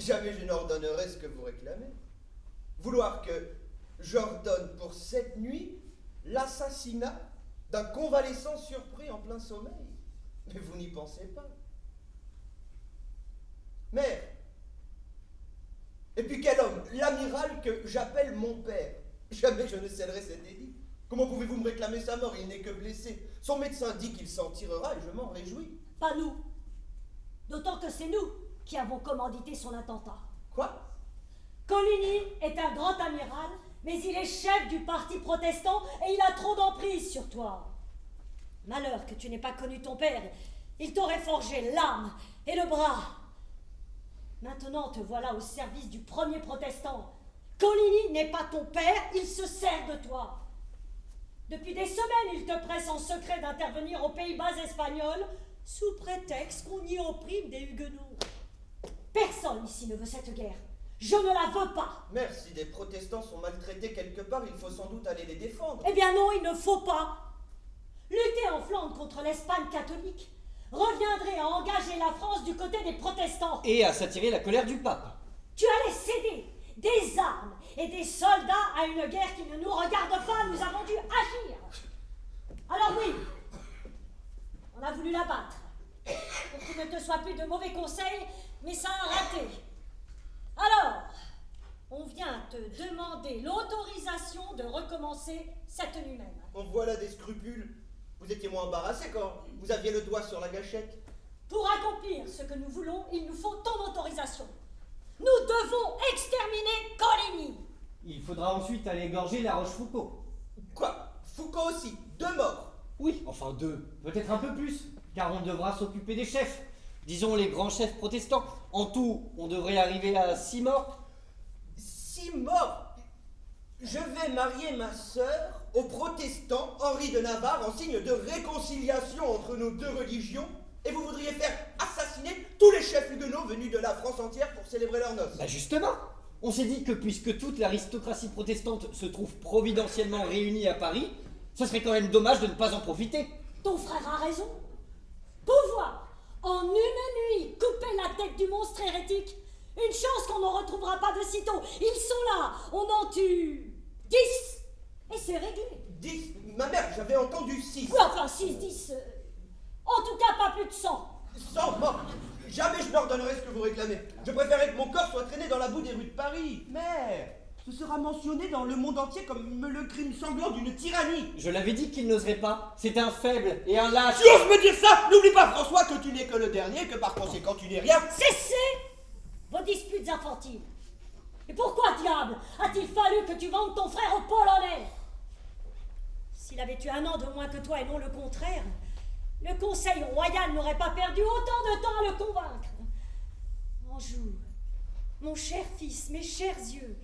Jamais je n'ordonnerai ce que vous réclamez. Vouloir que j'ordonne pour cette nuit l'assassinat d'un convalescent surpris en plein sommeil. Mais vous n'y pensez pas. Mère. Et puis quel homme? L'amiral que j'appelle mon père. Jamais je ne céderai cet édit. Comment pouvez-vous me réclamer sa mort? Il n'est que blessé. Son médecin dit qu'il s'en tirera et je m'en réjouis. Pas nous. D'autant que c'est nous qui avons commandité son attentat. Quoi? Coligny est un grand amiral, mais il est chef du parti protestant et il a trop d'emprise sur toi. Malheur que tu n'aies pas connu ton père. Il t'aurait forgé l'âme et le bras. Maintenant te voilà au service du premier protestant. Coligny n'est pas ton père, il se sert de toi. Depuis des semaines, il te presse en secret d'intervenir aux Pays-Bas espagnols sous prétexte qu'on y opprime des Huguenots. Personne ici ne veut cette guerre. Je ne la veux pas. Mère, si des protestants sont maltraités quelque part, il faut sans doute aller les défendre. Eh bien non, il ne faut pas. Lutter en Flandre contre l'Espagne catholique reviendrait à engager la France du côté des protestants. Et à s'attirer la colère du pape. Tu allais céder des armes et des soldats à une guerre qui ne nous regarde pas. Nous avons dû agir. Alors oui, on a voulu la battre pour qu'il ne te soit plus de mauvais conseils, mais ça a raté. Alors, on vient te demander l'autorisation de recommencer cette nuit même. On voit là des scrupules. Vous étiez moins embarrassé quand vous aviez le doigt sur la gâchette. Pour accomplir ce que nous voulons, il nous faut ton autorisation. Nous devons exterminer Coligny. Il faudra ensuite aller égorger la Rochefoucauld. Quoi? Foucault aussi? 2 morts? Oui, enfin 2, peut-être un peu plus, car on devra s'occuper des chefs. Disons les grands chefs protestants. En tout, on devrait arriver à 6 morts. 6 morts? Je vais marier ma sœur au protestant Henri de Navarre en signe de réconciliation entre nos 2 religions, et vous voudriez faire assassiner tous les chefs huguenots venus de la France entière pour célébrer leurs noces. Bah justement, on s'est dit que puisque toute l'aristocratie protestante se trouve providentiellement réunie à Paris, ce serait quand même dommage de ne pas en profiter. Ton frère a raison. Pouvoir, en une nuit, couper la tête du monstre hérétique. Une chance qu'on n'en retrouvera pas de sitôt. Ils sont là, on en tue 10. Et c'est réglé. 10? Ma mère, j'avais entendu 6. Oui, enfin 6, 10. En tout cas, pas plus de 100. 100 morts? Jamais je n'ordonnerai ce que vous réclamez. Je préférerais que mon corps soit traîné dans la boue des rues de Paris. Mère, ce sera mentionné dans le monde entier comme le crime sanglant d'une tyrannie. Je l'avais dit qu'il n'oserait pas. C'est un faible et un lâche. Tu oses me dire ça? N'oublie pas, François, que tu n'es que le dernier et que par conséquent tu n'es rien. Cessez vos disputes infantiles. Et pourquoi, diable, a-t-il fallu que tu vendes ton frère aux Polonais? S'il avait eu 1 an de moins que toi et non le contraire, le Conseil royal n'aurait pas perdu autant de temps à le convaincre. Anjou, mon cher fils, mes chers yeux,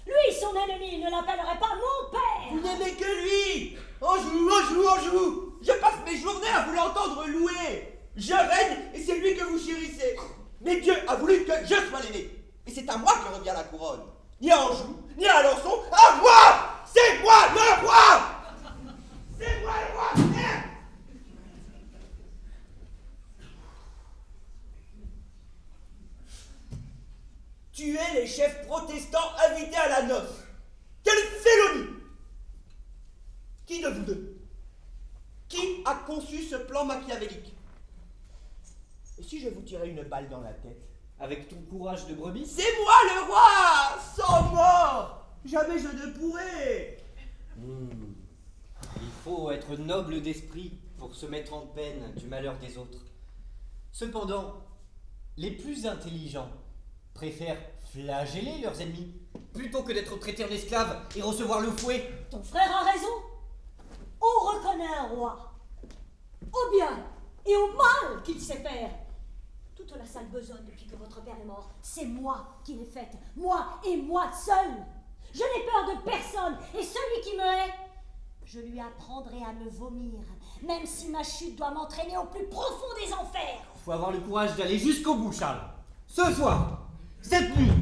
lui, son ennemi, ne l'appellerait pas mon père. Vous n'aimez que lui. Anjou, Anjou, Anjou. Je passe mes journées à vous l'entendre louer. Je règne et c'est lui que vous chérissez. Mais Dieu a voulu que je sois l'aîné. Et c'est à moi que revient la couronne. Ni à Anjou, ni à Alençon, à moi. C'est moi le roi. C'est moi le roi. Merde. Tuer les chefs protestants invités à la noce. Quelle félonie! Qui de vous deux? Qui a conçu ce plan machiavélique? Et si je vous tirais une balle dans la tête? Avec ton courage de brebis. C'est moi le roi! Sans mort! Jamais je ne pourrai! Il faut être noble d'esprit pour se mettre en peine du malheur des autres. Cependant, les plus intelligents préfèrent flageller leurs ennemis plutôt que d'être traités en esclaves et recevoir le fouet. Ton frère a raison. On reconnaît un roi au bien et au mal qu'il sait faire. Toute la sale besogne depuis que votre père est mort, c'est moi qui l'ai faite, moi et moi seul. Je n'ai peur de personne et celui qui me hait, je lui apprendrai à me vomir, même si ma chute doit m'entraîner au plus profond des enfers. Il faut avoir le courage d'aller jusqu'au bout, Charles. Ce soir, cette nuit,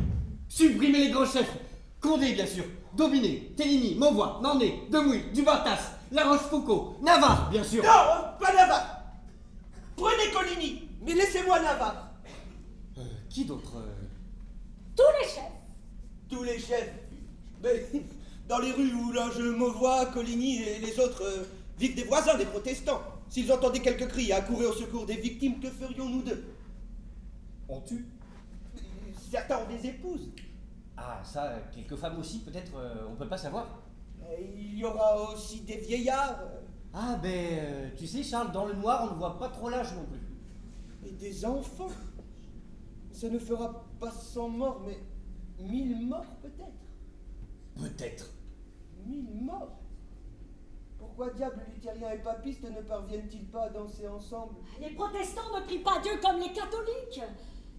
supprimer les grands chefs. Condé, bien sûr, Daubigné, Téligny, Mauvois, Nandé, Demouy, Dubartas, La Rochefoucauld, Navarre, bien sûr. Non, pas Navarre! Prenez Coligny, mais laissez-moi Navarre. Qui d'autre tous les chefs. Mais dans les rues où là je me vois, Coligny et les autres vivent des voisins, des protestants. S'ils entendaient quelques cris et accourir au secours des victimes, que ferions-nous d'eux? On tue. Certains ont des épouses. Ah, ça, quelques femmes aussi, peut-être, on peut pas savoir. Il y aura aussi des vieillards. Ah, tu sais, Charles, dans le noir, on ne voit pas trop l'âge non plus. Et des enfants. Ça ne fera pas 100 morts, mais 1000 morts peut-être. Peut-être. 1000 morts. Pourquoi diable luthériens et papistes ne parviennent-ils pas à danser ensemble? Les protestants ne prient pas Dieu comme les catholiques.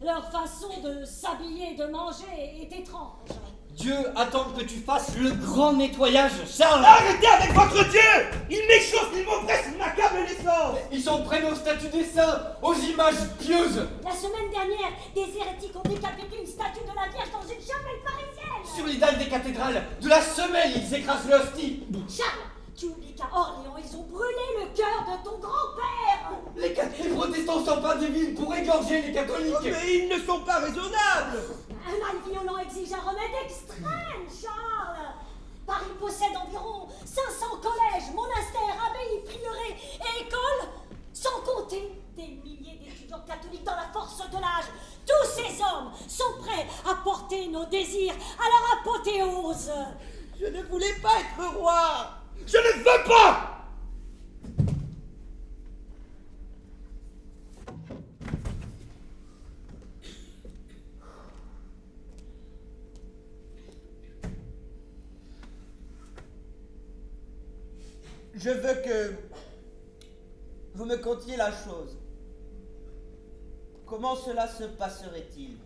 Leur façon de s'habiller et de manger est étrange. Dieu attend que tu fasses le grand nettoyage, Charles. Arrêtez avec votre Dieu! Il m'échauffe, il m'oppresse, il m'accable l'essence! Ils s'en prennent aux statues des saints, aux images pieuses. La semaine dernière, des hérétiques ont décapité une statue de la Vierge dans une chapelle parisienne. Sur les dalles des cathédrales, de la semelle, ils écrasent l'hostie. Charles, tu oublies qu'à Orléans, ils ont brûlé le cœur de ton grand-père. Les protestants sont pas des villes pour égorger les catholiques. Oh, mais ils ne sont pas raisonnables! Un mal violent exige un remède extrême, Charles. Paris possède environ 500 collèges, monastères, abbayes, prieurés et écoles, sans compter des milliers d'étudiants catholiques dans la force de l'âge. Tous ces hommes sont prêts à porter nos désirs à leur apothéose. Je ne voulais pas être roi! Je ne veux pas! Je veux que vous me contiez la chose. Comment cela se passerait-il?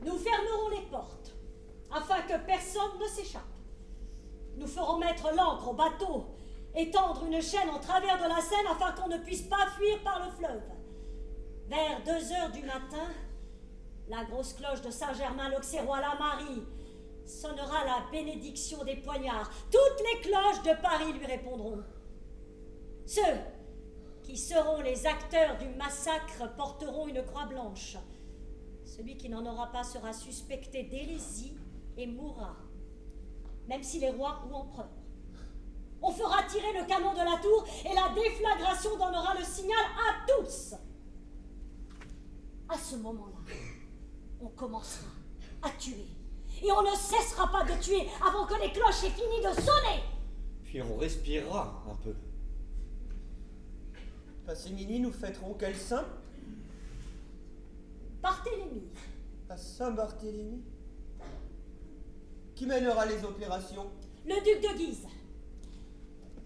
Nous fermerons les portes, afin que personne ne s'échappe. Nous ferons mettre l'ancre au bateau et tendre une chaîne en travers de la Seine afin qu'on ne puisse pas fuir par le fleuve. Vers 2 heures du matin, la grosse cloche de Saint-Germain-l'Auxerrois-la-Marie sonnera la bénédiction des poignards. Toutes les cloches de Paris lui répondront. Ceux qui seront les acteurs du massacre porteront une croix blanche. Celui qui n'en aura pas sera suspecté d'hérésie et mourra, même s'il est roi ou empereur. On fera tirer le canon de la tour et la déflagration donnera le signal à tous. À ce moment-là, on commencera à tuer. Et on ne cessera pas de tuer avant que les cloches aient fini de sonner. Puis on respirera un peu. Passé minuit, nous fêterons quel saint? Barthélemy. À Saint-Barthélemy. Qui mènera les opérations? Le duc de Guise.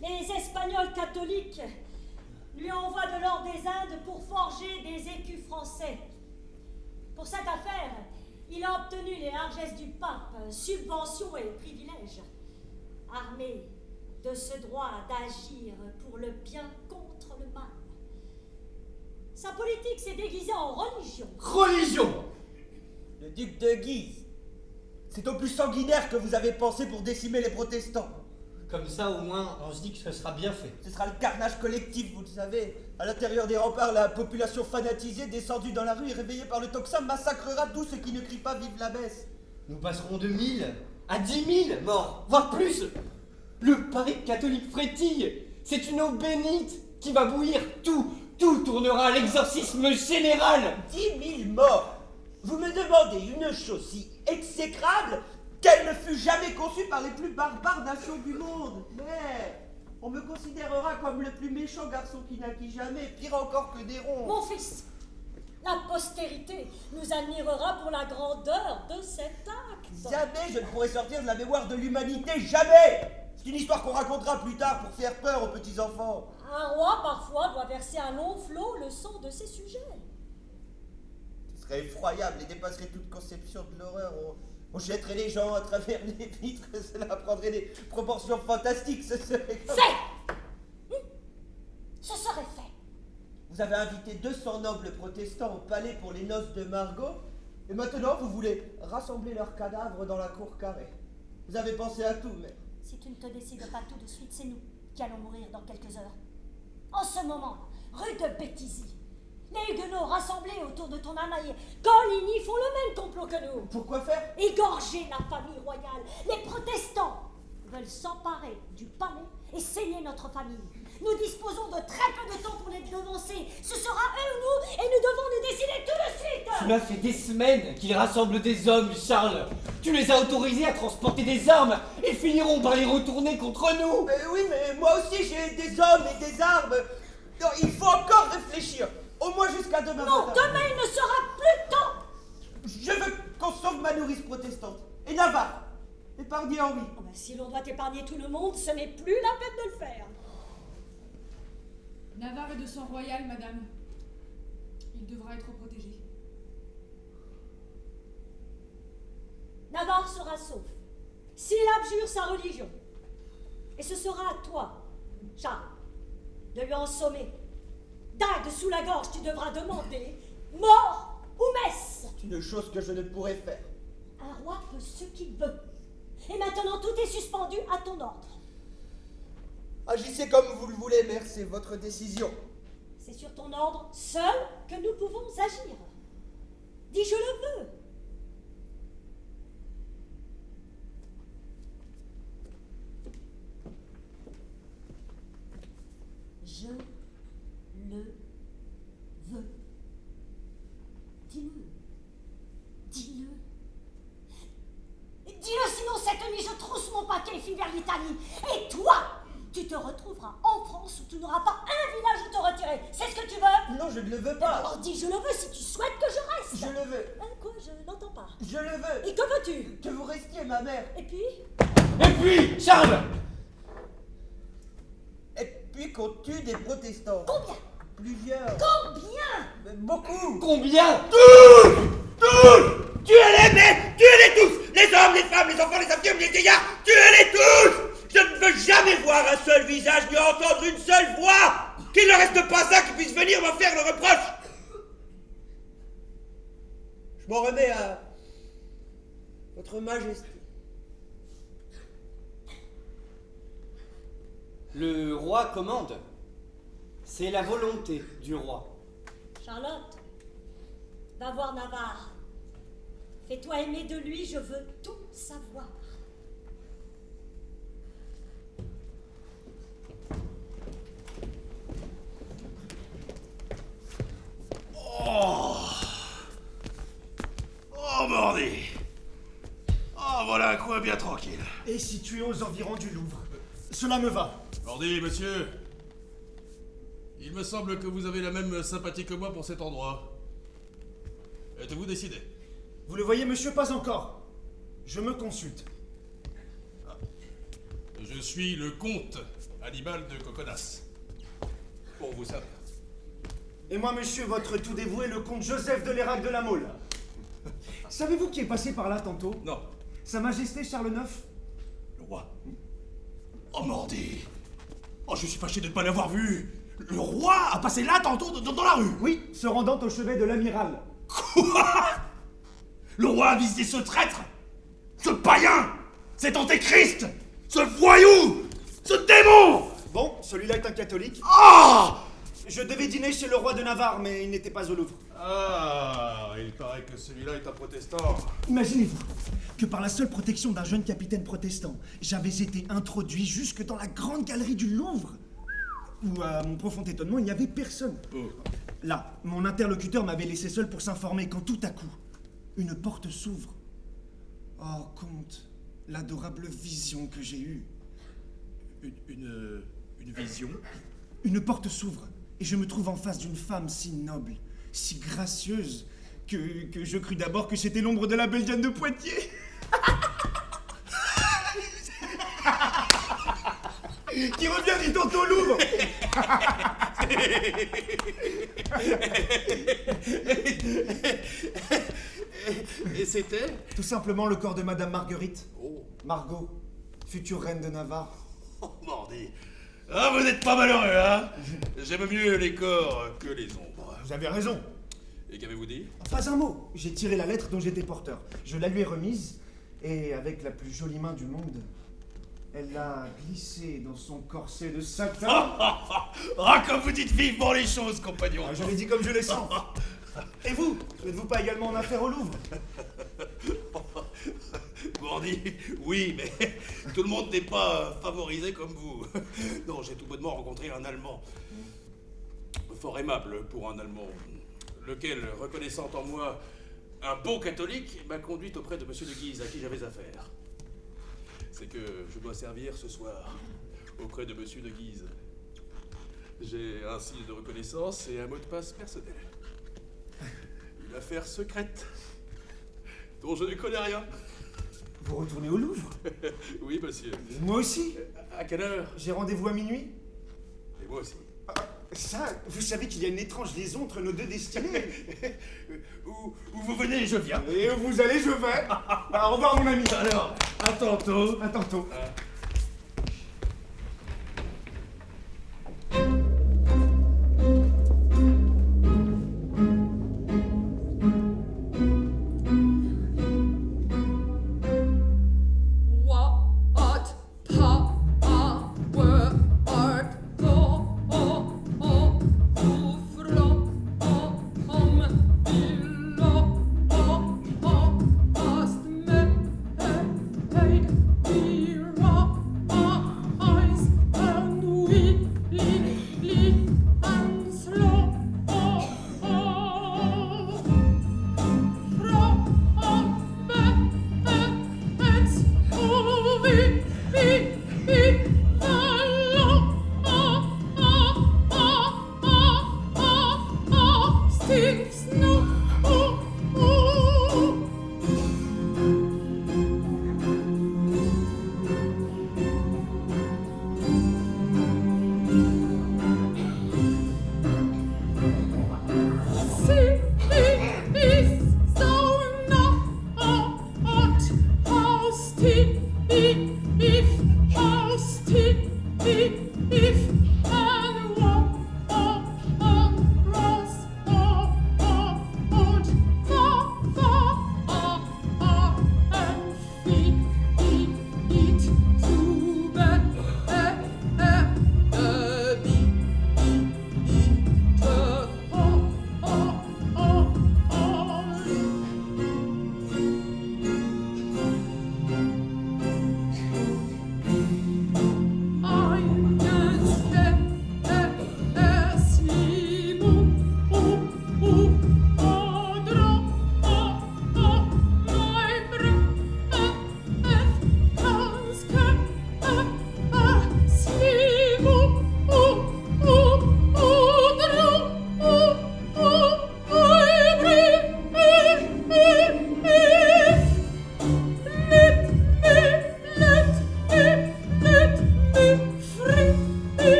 Les Espagnols catholiques lui envoient de l'or des Indes pour forger des écus français. Pour cette affaire, il a obtenu les largesses du pape, subventions et privilèges. Armé de ce droit d'agir pour le bien contre le mal. Sa politique s'est déguisée en religion. Religion! Le duc de Guise. C'est au plus sanguinaire que vous avez pensé pour décimer les protestants. Comme ça, au moins, on se dit que ce sera bien fait. Ce sera le carnage collectif, vous le savez. À l'intérieur des remparts, la population fanatisée, descendue dans la rue et réveillée par le tocsin, massacrera tous ceux qui ne crient pas vive la messe. Nous passerons de 1000 à 10 000 morts, voire plus. Le Paris catholique frétille. C'est une eau bénite qui va bouillir. Tout tournera à l'exorcisme général. 10 000 morts. Vous me demandez une chose si exécrable qu'elle ne fut jamais conçue par les plus barbares nations du monde. Mais on me considérera comme le plus méchant garçon qui naquit jamais, pire encore que Néron. Mon fils, la postérité nous admirera pour la grandeur de cet acte. Jamais je ne pourrai sortir de la mémoire de l'humanité, jamais. C'est une histoire qu'on racontera plus tard pour faire peur aux petits-enfants. Un roi, parfois, doit verser un long flot le sang de ses sujets. Ce serait effroyable et dépasserait toute conception de l'horreur. On jetterait les gens à travers les vitres, cela prendrait des proportions fantastiques, ce serait comme... Fait! Ce serait fait. Vous avez invité 200 nobles protestants au palais pour les noces de Margot, et maintenant vous voulez rassembler leurs cadavres dans la cour carrée. Vous avez pensé à tout, mais... Si tu ne te décides pas tout de suite, c'est nous qui allons mourir dans quelques heures. En ce moment, rue de Béthisy, Les Huguenots rassemblés autour de ton âme Coligny font le même complot que nous. Pourquoi faire? Égorger la famille royale. Les protestants veulent s'emparer du palais et saigner notre famille. Nous disposons de très peu de temps pour les devancer. Ce sera eux ou nous, et nous devons nous décider tout de suite. Cela fait des semaines qu'ils rassemblent des hommes, Charles. Tu les as autorisés à transporter des armes et finiront par les retourner contre nous. Oui, mais moi aussi j'ai des hommes et des armes. Non, il faut encore réfléchir. Au moins jusqu'à demain Non, matin. demain il ne sera plus de temps. Je veux qu'on sauve ma nourrice protestante. Et Navarre. Épargnez Henri. Oh ben, si l'on doit épargner tout le monde, ce n'est plus la peine de le faire. Navarre est de sang royal, madame. Il devra être protégé. Navarre sera sauf s'il abjure sa religion. Et ce sera à toi, Charles, de lui en sommer. Dague sous la gorge, tu devras demander mort ou messe. C'est une chose que je ne pourrais faire. Un roi peut ce qu'il veut. Et maintenant, tout est suspendu à ton ordre. Agissez comme vous le voulez, mère, c'est votre décision. C'est sur ton ordre seul que nous pouvons agir. Dis, je le veux. Je le veux. Dis-le. Dis-le. Dis-le, sinon cette nuit je trousse mon paquet et file vers l'Italie. Et toi, tu te retrouveras en France où tu n'auras pas un village où te retirer. C'est ce que tu veux? Non, je ne le veux pas. Alors dis je le veux si tu souhaites que je reste. Je le veux. Quoi, je n'entends pas. Je le veux. Et que veux-tu? Que vous restiez, ma mère. Et puis? Et puis, Charles! Et puis qu'on tue des protestants. Combien? Plusieurs. Combien? Mais beaucoup. Combien? Tous! Tuez-les, mais tuez-les tous! Les hommes, les femmes, les enfants, les infirmes, les vieillards, tuez-les tous! Je ne veux jamais voir un seul visage ni entendre une seule voix! Qu'il ne reste pas un qui puisse venir me faire le reproche! Je m'en remets à votre majesté. Le roi commande. C'est la volonté du roi. Charlotte, va voir Navarre. Fais-toi aimer de lui, je veux tout savoir. Oh, mordi! Oh, voilà un coin bien tranquille. Et situé aux environs du Louvre. Cela me va. Mordi, monsieur. Il me semble que vous avez la même sympathie que moi pour cet endroit. Êtes-vous décidé? Vous le voyez, monsieur, pas encore. Je me consulte. Je suis le comte Hannibal de Coconas. Pour vous servir. Et moi, monsieur, votre tout dévoué, le comte Joseph de l'Érac de la Mole. Savez-vous qui est passé par là tantôt? Non, Sa Majesté Charles IX. le roi. Oh, mordi! Oh, je suis fâché de ne pas l'avoir vu. Le roi a passé là tantôt dans la rue. Oui, se rendant au chevet de l'amiral. Quoi? Le roi a visité ce traître? Ce païen? Cet antéchrist? Ce voyou? Ce démon? Bon, celui-là est un catholique. Ah! Je devais dîner chez le roi de Navarre, mais il n'était pas au Louvre. Ah, il paraît que celui-là est un protestant. Imaginez-vous que par la seule protection d'un jeune capitaine protestant, j'avais été introduit jusque dans la grande galerie du Louvre, où, à mon profond étonnement, il n'y avait personne. Oh. Là, mon interlocuteur m'avait laissé seul pour s'informer quand tout à coup, une porte s'ouvre. Oh, comte, l'adorable vision que j'ai eue. Une vision? Une porte s'ouvre, et je me trouve en face d'une femme si noble, si gracieuse, que je crus d'abord que c'était l'ombre de la belle Diane de Poitiers. Qui revient du tantôt au Louvre. Et c'était? Tout simplement le corps de Madame Marguerite. Oh. Margot, future reine de Navarre. Oh, mordi. Ah, vous n'êtes pas malheureux, hein? J'aime mieux les corps que les ombres. Vous avez raison. Et qu'avez-vous dit? Pas un mot. J'ai tiré la lettre dont j'étais porteur. Je la lui ai remise, et avec la plus jolie main du monde, Elle l'a glissé dans son corset de satin. Ah, comme vous dites vivement les choses, compagnon. Ah, je l'ai dit comme je les sens. Et vous, n'êtes-vous pas également en affaire au Louvre? Gourdi, oui, mais tout le monde n'est pas favorisé comme vous. Non, j'ai tout bonnement rencontré un Allemand. Fort aimable pour un Allemand, lequel, reconnaissant en moi un bon catholique, m'a conduit auprès de M. de Guise, à qui j'avais affaire. C'est que je dois servir ce soir auprès de M. de Guise. J'ai un signe de reconnaissance et un mot de passe personnel. Une affaire secrète dont je ne connais rien. Vous retournez au Louvre? Oui, monsieur. Moi aussi. À quelle heure? J'ai rendez-vous à minuit. Et moi aussi. Ah, ça, vous savez qu'il y a une étrange liaison entre nos deux destinées. Où vous venez, je viens. Et où vous allez, je vais. Au revoir, mon ami. Alors, à tantôt. À tantôt.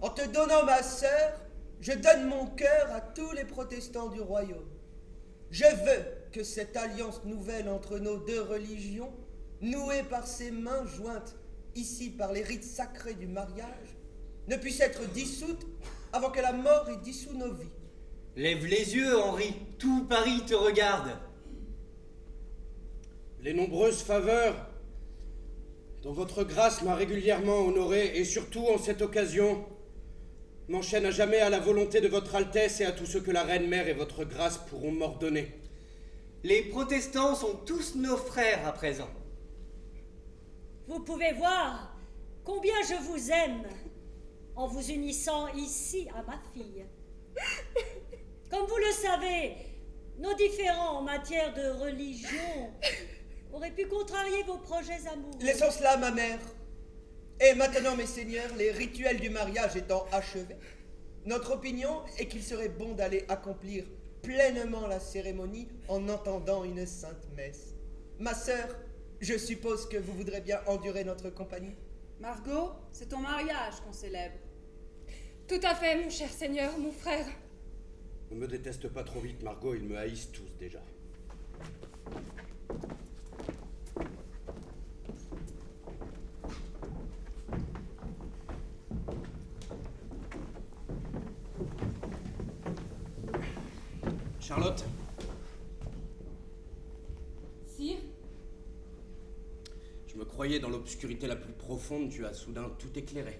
En te donnant ma sœur, je donne mon cœur à tous les protestants du royaume. Je veux que cette alliance nouvelle entre nos deux religions, nouée par ces mains jointes ici par les rites sacrés du mariage, ne puisse être dissoute avant que la mort ait dissous nos vies. Lève les yeux, Henri, tout Paris te regarde. Les nombreuses faveurs dont votre grâce m'a régulièrement honoré, et surtout en cette occasion, m'enchaînent à jamais à la volonté de votre Altesse et à tout ce que la Reine-Mère et votre grâce pourront m'ordonner. Les protestants sont tous nos frères à présent. Vous pouvez voir combien je vous aime en vous unissant ici à ma fille. Comme vous le savez, nos différends en matière de religion auraient pu contrarier vos projets amoureux. Laissons cela, ma mère. Et maintenant, mes seigneurs, les rituels du mariage étant achevés, notre opinion est qu'il serait bon d'aller accomplir pleinement la cérémonie en entendant une sainte messe. Ma sœur, je suppose que vous voudrez bien endurer notre compagnie. Margot, c'est ton mariage qu'on célèbre. Tout à fait, mon cher seigneur, mon frère. Ne me déteste pas trop vite, Margot, ils me haïssent tous déjà. Charlotte, Sire, je me croyais dans l'obscurité la plus profonde, tu as soudain tout éclairé.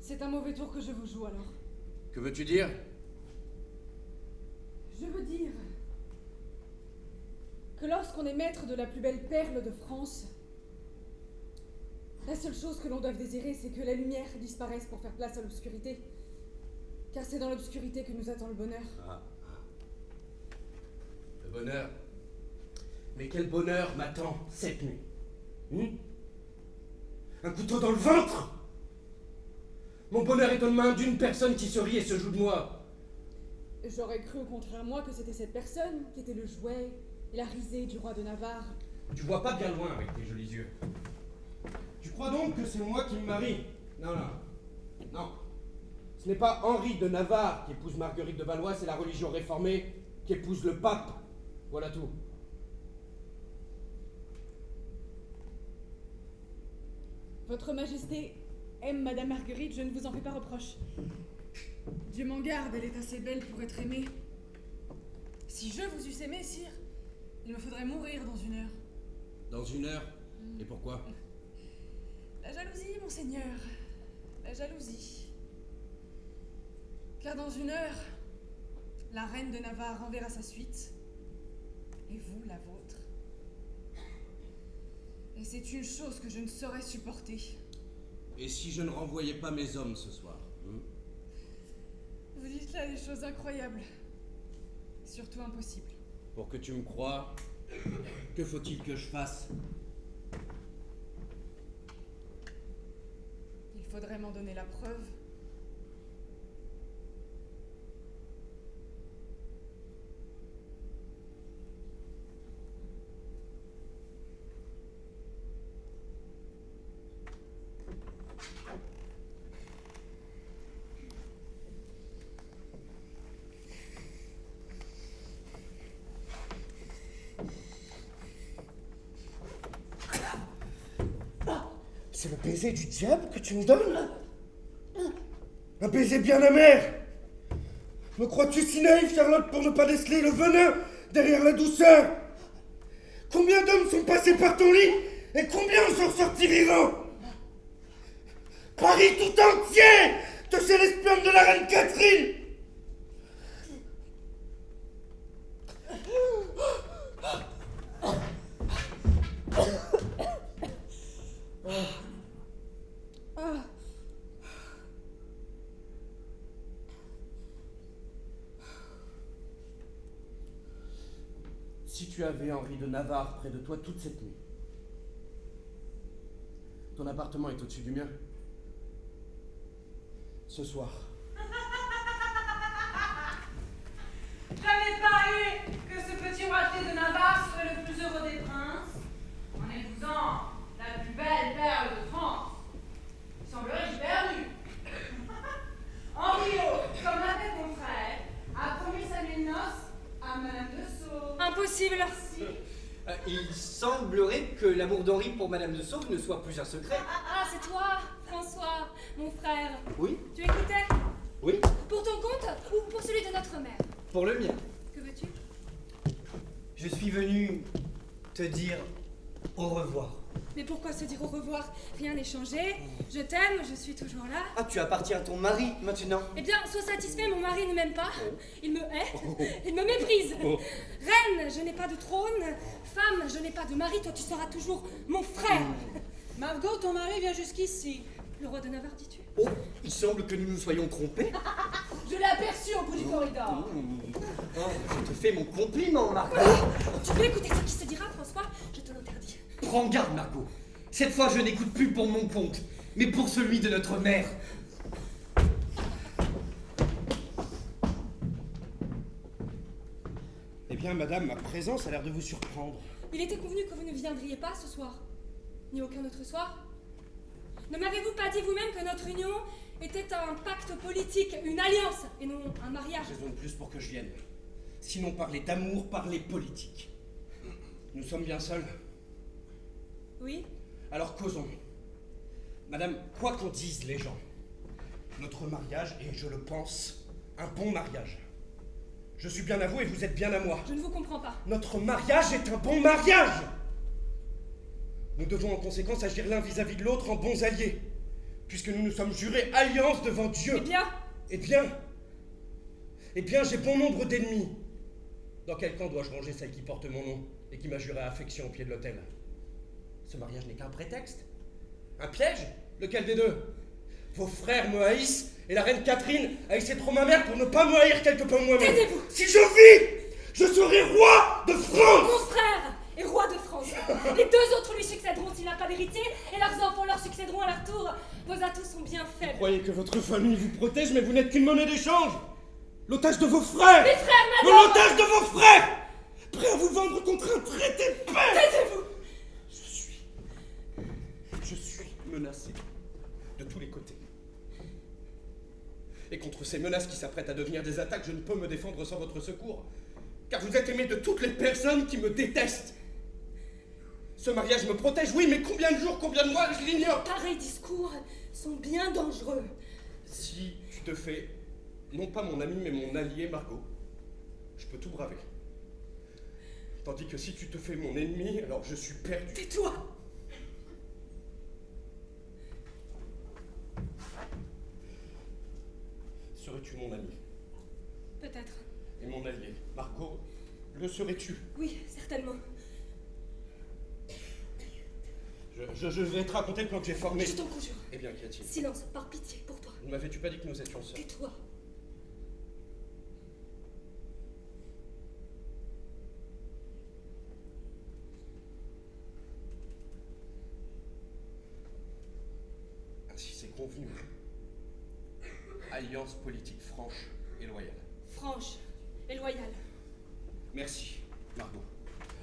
c'est un mauvais tour que je vous joue alors. Que veux-tu dire? Je veux dire que lorsqu'on est maître de la plus belle perle de France, la seule chose que l'on doit désirer, c'est que la lumière disparaisse pour faire place à l'obscurité. Car c'est dans l'obscurité que nous attend le bonheur. Le bonheur. Mais quel bonheur m'attend cette nuit? Un couteau dans le ventre? Mon bonheur est aux mains d'une personne qui se rit et se joue de moi. J'aurais cru au contraire moi que c'était cette personne qui était le jouet et la risée du roi de Navarre. Tu vois pas bien loin avec tes jolis yeux. Tu crois donc que c'est moi qui me marie? Non, non. Non. Ce n'est pas Henri de Navarre qui épouse Marguerite de Valois, c'est la religion réformée qui épouse le pape. Voilà tout. Votre Majesté aime Madame Marguerite, je ne vous en fais pas reproche. Dieu m'en garde, elle est assez belle pour être aimée. Si je vous eusse aimé, sire, il me faudrait mourir dans une heure. Dans une heure? Et pourquoi? La jalousie, monseigneur. La jalousie. Car dans une heure, la reine de Navarre enverra sa suite, et vous la vôtre. Et c'est une chose que je ne saurais supporter. Et si je ne renvoyais pas mes hommes ce soir? Vous dites là des choses incroyables. Surtout impossibles. Pour que tu me crois, que faut-il que je fasse? Il faudrait m'en donner la preuve. C'est le baiser du diable que tu me donnes? Un baiser bien amer. Me crois-tu si naïf, Charlotte, pour ne pas déceler le venin derrière la douceur? Combien d'hommes sont passés par ton lit et combien en sont sortis vivants? Paris tout entier te sait l'espionne de la reine Catherine. Si tu avais Henri de Navarre près de toi toute cette nuit, ton appartement est au-dessus du mien. Ce soir. J'avais parié que ce petit roitier de Navarre serait le plus heureux des princes, en épousant la plus belle perle de France. Il semblerait que j'ai perdu. Henriot, comme l'avait ton frère, a promis sa nuit de noces à Madame de Sauve. Impossible. Il semblerait que l'amour d'Henri pour Madame de Sauve ne soit plus un secret. Ah, c'est toi, François, mon frère. Oui? Tu écoutais? Oui? Pour ton compte ou pour celui de notre mère? Pour le mien. Que veux-tu? Je suis venu te dire au revoir. Mais pourquoi se dire au revoir? Rien n'est changé. Je t'aime, je suis toujours là. Ah, tu appartiens à ton mari maintenant. Eh bien, sois satisfait, mon mari ne m'aime pas. Il me hait, il me méprise. Reine, je n'ai pas de trône. Femme, je n'ai pas de mari. Toi, tu seras toujours mon frère. Margot, ton mari vient jusqu'ici. Le roi de Navarre, dis-tu? Oh, il semble que nous nous soyons trompés. Je l'ai aperçu au bout du corridor. Je te fais mon compliment, Margot. Tu veux écouter ce qui se dira, François? Je te l'interdis. Prends garde, Margot. Cette fois, je n'écoute plus pour mon compte, mais pour celui de notre mère. Eh bien, madame, ma présence a l'air de vous surprendre. Il était convenu que vous ne viendriez pas ce soir, ni aucun autre soir. Ne m'avez-vous pas dit vous-même que notre union était un pacte politique, une alliance, et non un mariage? Raison de plus pour que je vienne. Sinon, parler d'amour, parler politique. Nous sommes bien seuls. Oui? Alors causons. Madame, quoi qu'en disent les gens, notre mariage est, je le pense, un bon mariage. Je suis bien à vous et vous êtes bien à moi. Je ne vous comprends pas. Notre mariage est un bon mariage! Nous devons en conséquence agir l'un vis-à-vis de l'autre en bons alliés, puisque nous nous sommes jurés alliance devant Dieu. Eh bien, j'ai bon nombre d'ennemis. Dans quel camp dois-je ranger celle qui porte mon nom et qui m'a juré affection au pied de l'autel? Ce mariage n'est qu'un prétexte. Un piège? Lequel des deux? Vos frères me haïssent et la reine Catherine haïssait trop ma mère pour ne pas me haïr quelque peu moi-même. Taisez-vous! Si je vis, je serai roi de France! Mon frère est roi de France. Les deux autres lui succéderont s'il n'a pas d'héritier, et leurs enfants leur succéderont à leur tour. Vos atouts sont bien faibles. Vous croyez que votre famille vous protège, mais vous n'êtes qu'une monnaie d'échange. L'otage de vos frères! Mes frères, madame! L'otage de vos frères! Prêt à vous vendre contre un traité de paix! Taisez-vous! Je suis menacé de tous les côtés. Et contre ces menaces qui s'apprêtent à devenir des attaques, je ne peux me défendre sans votre secours. Car vous êtes aimé de toutes les personnes qui me détestent. Ce mariage me protège, oui, mais combien de jours, combien de mois, je l'ignore. Pareils discours sont bien dangereux. Si tu te fais, non pas mon ami, mais mon allié, Margot, je peux tout braver. Tandis que si tu te fais mon ennemi, alors je suis perdu. Tais-toi! Serais-tu mon ami? Peut-être. Et mon allié, Margot, le serais-tu? Oui, certainement. Je vais te raconter le plan que j'ai formé. Je t'en conjure. Eh bien, qu'y a-t-il? Silence, par pitié, pour toi. Ne m'avais-tu pas dit que nous étions seuls? Tais-toi. Ainsi c'est convenu. Alliance politique franche et loyale. Franche et loyale. Merci, Margot.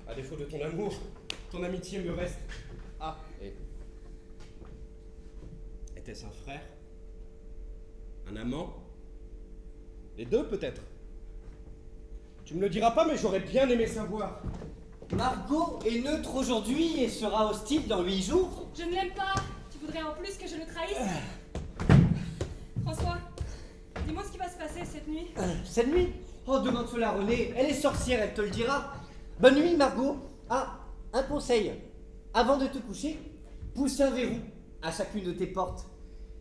À défaut de ton amour, ton amitié me reste. Ah, et... Était-ce un frère? Un amant? Les deux, peut-être? Tu me le diras pas, mais j'aurais bien aimé savoir. Margot est neutre aujourd'hui et sera hostile dans 8 jours. Je ne l'aime pas. Tu voudrais en plus que je le trahisse? François, dis-moi ce qui va se passer cette nuit. Cette nuit? Oh, demande cela à Renée. Elle est sorcière, elle te le dira. Bonne nuit, Margot. Ah, un conseil. Avant de te coucher, pousse un verrou à chacune de tes portes.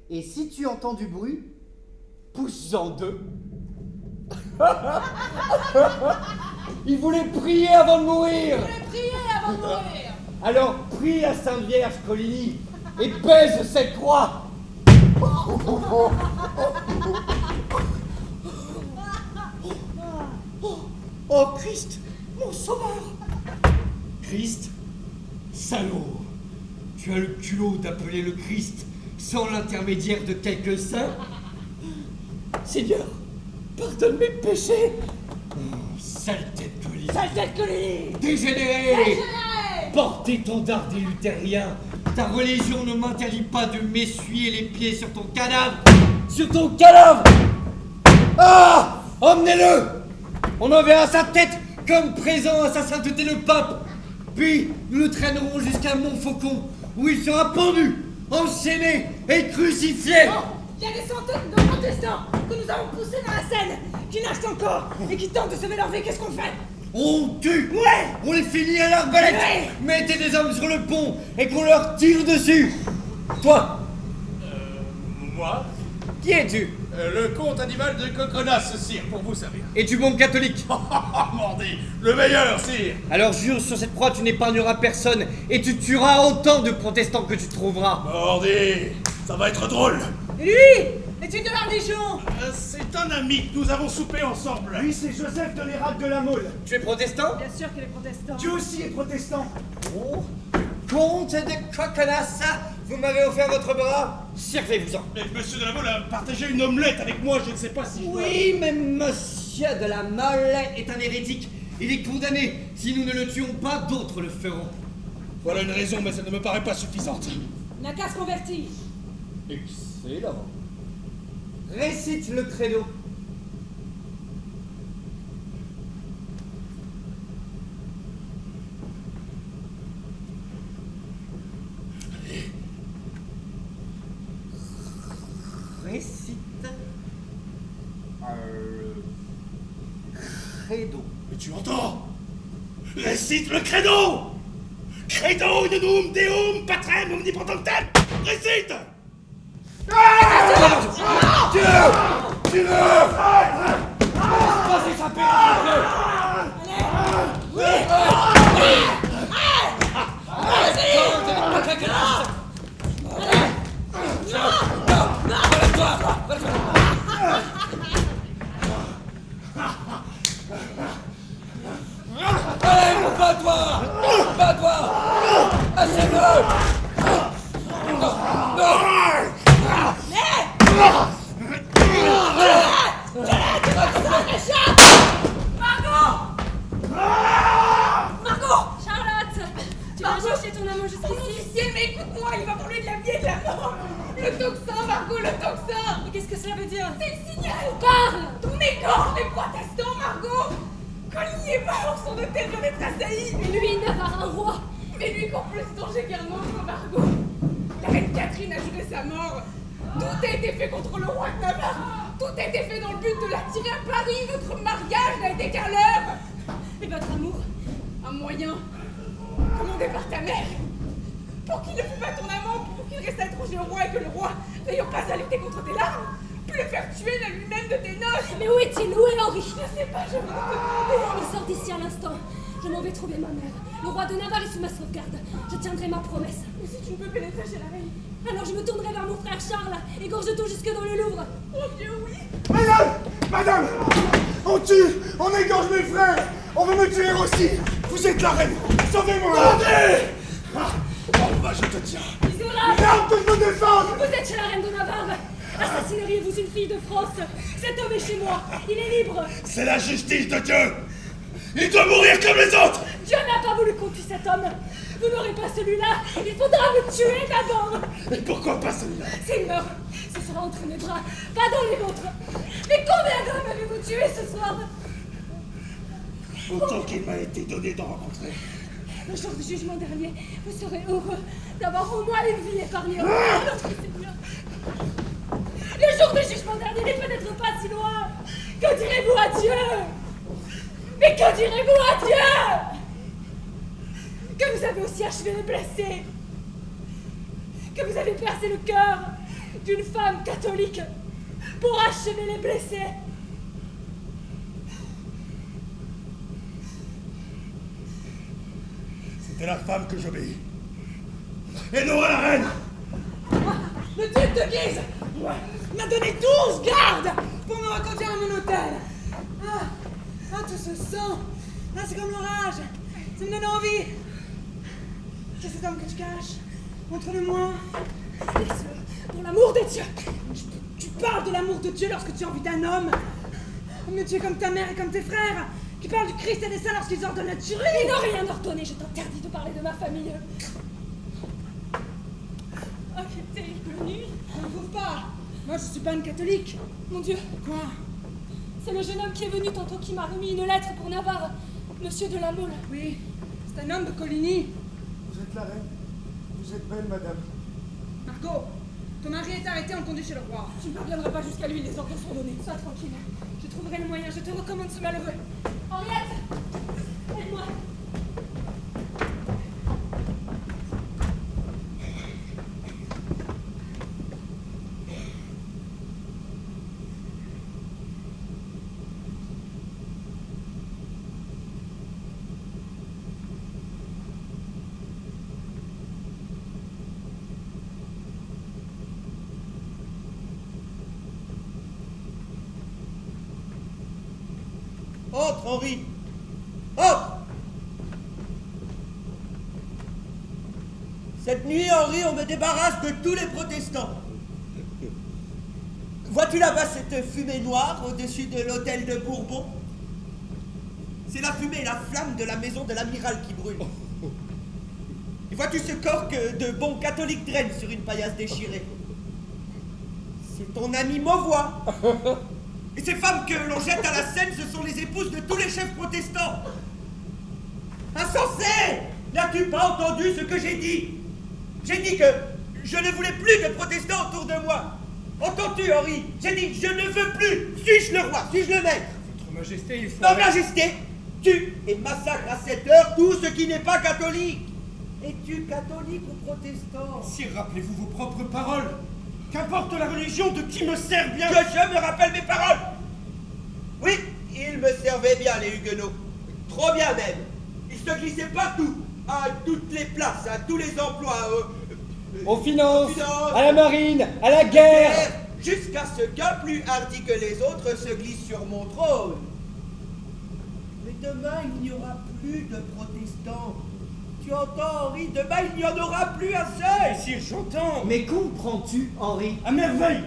Et si tu entends du bruit, pousse-en 2. Il voulait prier avant de mourir. Alors prie la Sainte Vierge, Coligny, et baise cette croix. Oh Christ, mon sauveur! Christ? Salaud! Tu as le culot d'appeler le Christ sans l'intermédiaire de quelques saints? Seigneur, pardonne mes péchés! Saleté de Coligny! Saleté de Coligny! Dégénéré! Porte étendard des luthériens! Ta religion ne m'interdit pas de m'essuyer les pieds sur ton cadavre! Sur ton cadavre! Ah! Emmenez-le! On enverra sa tête comme présent à sa sainteté le pape! Puis nous le traînerons jusqu'à Montfaucon, où il sera pendu, enchaîné et crucifié! Non! Il y a des centaines de protestants que nous avons poussés dans la Seine, qui nagent encore et qui tentent de sauver leur vie. Qu'est-ce qu'on fait? On tue! Ouais! On les finit à l'arbalète! Ouais! Mettez des hommes sur le pont et qu'on leur tire dessus! Toi! Moi? Qui es-tu? Le comte animal de Coconas, sire, pour vous servir. Et du bon catholique? Mordi, le meilleur, sire. Alors jure sur cette croix, tu n'épargneras personne et tu tueras autant de protestants que tu trouveras. Mordi, Ça va être drôle. Et lui, est-il de la Légion? C'est un ami, nous avons soupé ensemble. Lui, c'est Joseph de l'Érable de la Mole. Tu es protestant? Bien sûr qu'il est protestant. Tu aussi es protestant. Oh, comte de Coconas, vous m'avez offert votre bras, servez-vous-en. Mais monsieur de la Mole a partagé une omelette avec moi, je ne sais pas si je dois- Oui, mais monsieur de la Mole est un hérétique. Il est condamné. Si nous ne le tuons pas, d'autres le feront. Voilà une raison, mais ça ne me paraît pas suffisante. N'a qu'à se convertir. Excellent. Récite le credo. Récite credo. Mais tu entends? Récite le credo! Credo unum deum patrem omnipotentem! Récite! Charlotte, tu vas chercher ton amant jusqu'ici? Mais écoute-moi, il va parler de la vie et de la mort. Le toxin, Margot, le toxin. Mais qu'est-ce que cela veut dire? C'est le signal. Parle! Ton égorge les protestants, Margot. Coligny est mort, son hôtel vient d'être assailli. Et lui, Navarre, un roi! Mais lui qu'on plus danger qu'un autre, Margot. La reine Catherine a juré sa mort. Tout a été fait contre le roi de Navarre. Tout a été fait dans le but de l'attirer à Paris. Notre mariage n'a été qu'un leurre. Et votre amour? Un moyen commandé par ta mère. Pour qu'il ne fût pas ton amant, pour qu'il reste accroché au roi et que le roi, n'ayant pas à lutter contre tes larmes, pût le faire tuer de lui-même de tes noces. Mais où est-il? Où est Henri? Je sais pas, je veux te demander. Il sort d'ici à l'instant. Je m'en vais trouver ma mère. Le roi de Navarre est sous ma sauvegarde. Je tiendrai ma promesse. Mais si tu ne peux pénétrer chez la reine. Alors je me tournerai vers mon frère Charles, égorge-tout jusque dans le Louvre. Oh Dieu, oui. Madame, on tue, on égorge mes frères, on veut me tuer aussi. Vous êtes la reine, sauvez-moi. Attendez! Oh, bah, je te tiens. Misérable! Garde que je me défende. Vous êtes chez la reine de Navarre. Assassineriez-vous une fille de France? Cet homme est chez moi. Il est libre. C'est la justice de Dieu! Il doit mourir comme les autres! Dieu n'a pas voulu qu'on tue cet homme. Vous n'aurez pas celui-là. Il faudra me tuer d'abord. Et pourquoi pas celui-là? S'il meurt, ce sera entre mes bras, pas dans les vôtres. Mais combien d'hommes avez-vous tué ce soir? Autant qu'il m'a été donné d'en rencontrer. Le jour du jugement dernier, vous serez heureux d'avoir au moins une vie épargnée. Notre Seigneur. Le jour du jugement dernier n'est peut-être pas si loin. Que direz-vous à Dieu? Mais que direz-vous à Dieu? Que vous avez aussi achevé les blessés. Que vous avez percé le cœur d'une femme catholique pour achever les blessés. C'était la femme que j'obéis. Et non à la reine! Le duc de Guise m'a donné 12 gardes pour me reconduire à mon hôtel. Ah, tout ce sang. Ah, c'est comme l'orage. Ça me donne envie. C'est cet homme que tu caches entre nous et moi. Laisse-le, pour l'amour de Dieu. Tu parles de l'amour de Dieu lorsque tu as envie d'un homme. Mais tu es comme ta mère et comme tes frères qui parlent du Christ et des saints lorsqu'ils ordonnent la tuerie. Il n'a rien ordonné, je t'interdis de parler de ma famille. Oh, quelle terrible nuit. Je ne trouve pas. Moi, je suis pas une catholique. Mon Dieu, Quoi? c'est le jeune homme qui est venu tantôt qui m'a remis une lettre pour Navarre. Monsieur de la Mole. Oui, c'est un homme de Coligny. Vous êtes la reine. Vous êtes belle, madame. Margot, ton mari est arrêté, on le conduit chez le roi. Tu ne parviendras pas jusqu'à lui, les ordres sont donnés. Sois tranquille. Je trouverai le moyen, je te recommande ce malheureux. Henriette, aide-moi. Entre, Henri. Entre. Cette nuit, Henri, on me débarrasse de tous les protestants. Vois-tu là-bas cette fumée noire au-dessus de l'hôtel de Bourbon? C'est la fumée et la flamme de la maison de l'amiral qui brûle. Et vois-tu ce corps que de bons catholiques traînent sur une paillasse déchirée? C'est ton ami Mauvois. Et ces femmes que l'on jette à la Seine, ce sont les épouses de tous les chefs protestants. Insensé! N'as-tu pas entendu ce que j'ai dit? J'ai dit que je ne voulais plus de protestants autour de moi. Entends-tu, Henri? J'ai dit je ne veux plus. Suis-je le roi? Suis-je le maître? Votre Majesté, il faut... Non, Majesté, tue et massacre à cette heure tout ce qui n'est pas catholique. Es-tu catholique ou protestant? Sire, rappelez-vous vos propres paroles. Qu'importe la religion, de qui me sert bien. Que je me rappelle mes paroles. Oui, ils me servaient bien, les Huguenots. Trop bien même. Ils se glissaient partout, à toutes les places, à tous les emplois. Aux finances, à la marine, à la guerre. Jusqu'à ce qu'un plus hardi que les autres se glisse sur mon trône. Mais demain, il n'y aura plus de protestants. Tu entends, Henri? Demain, il n'y en aura plus un seul. Sire, j'entends. Mais comprends-tu, Henri? À merveille.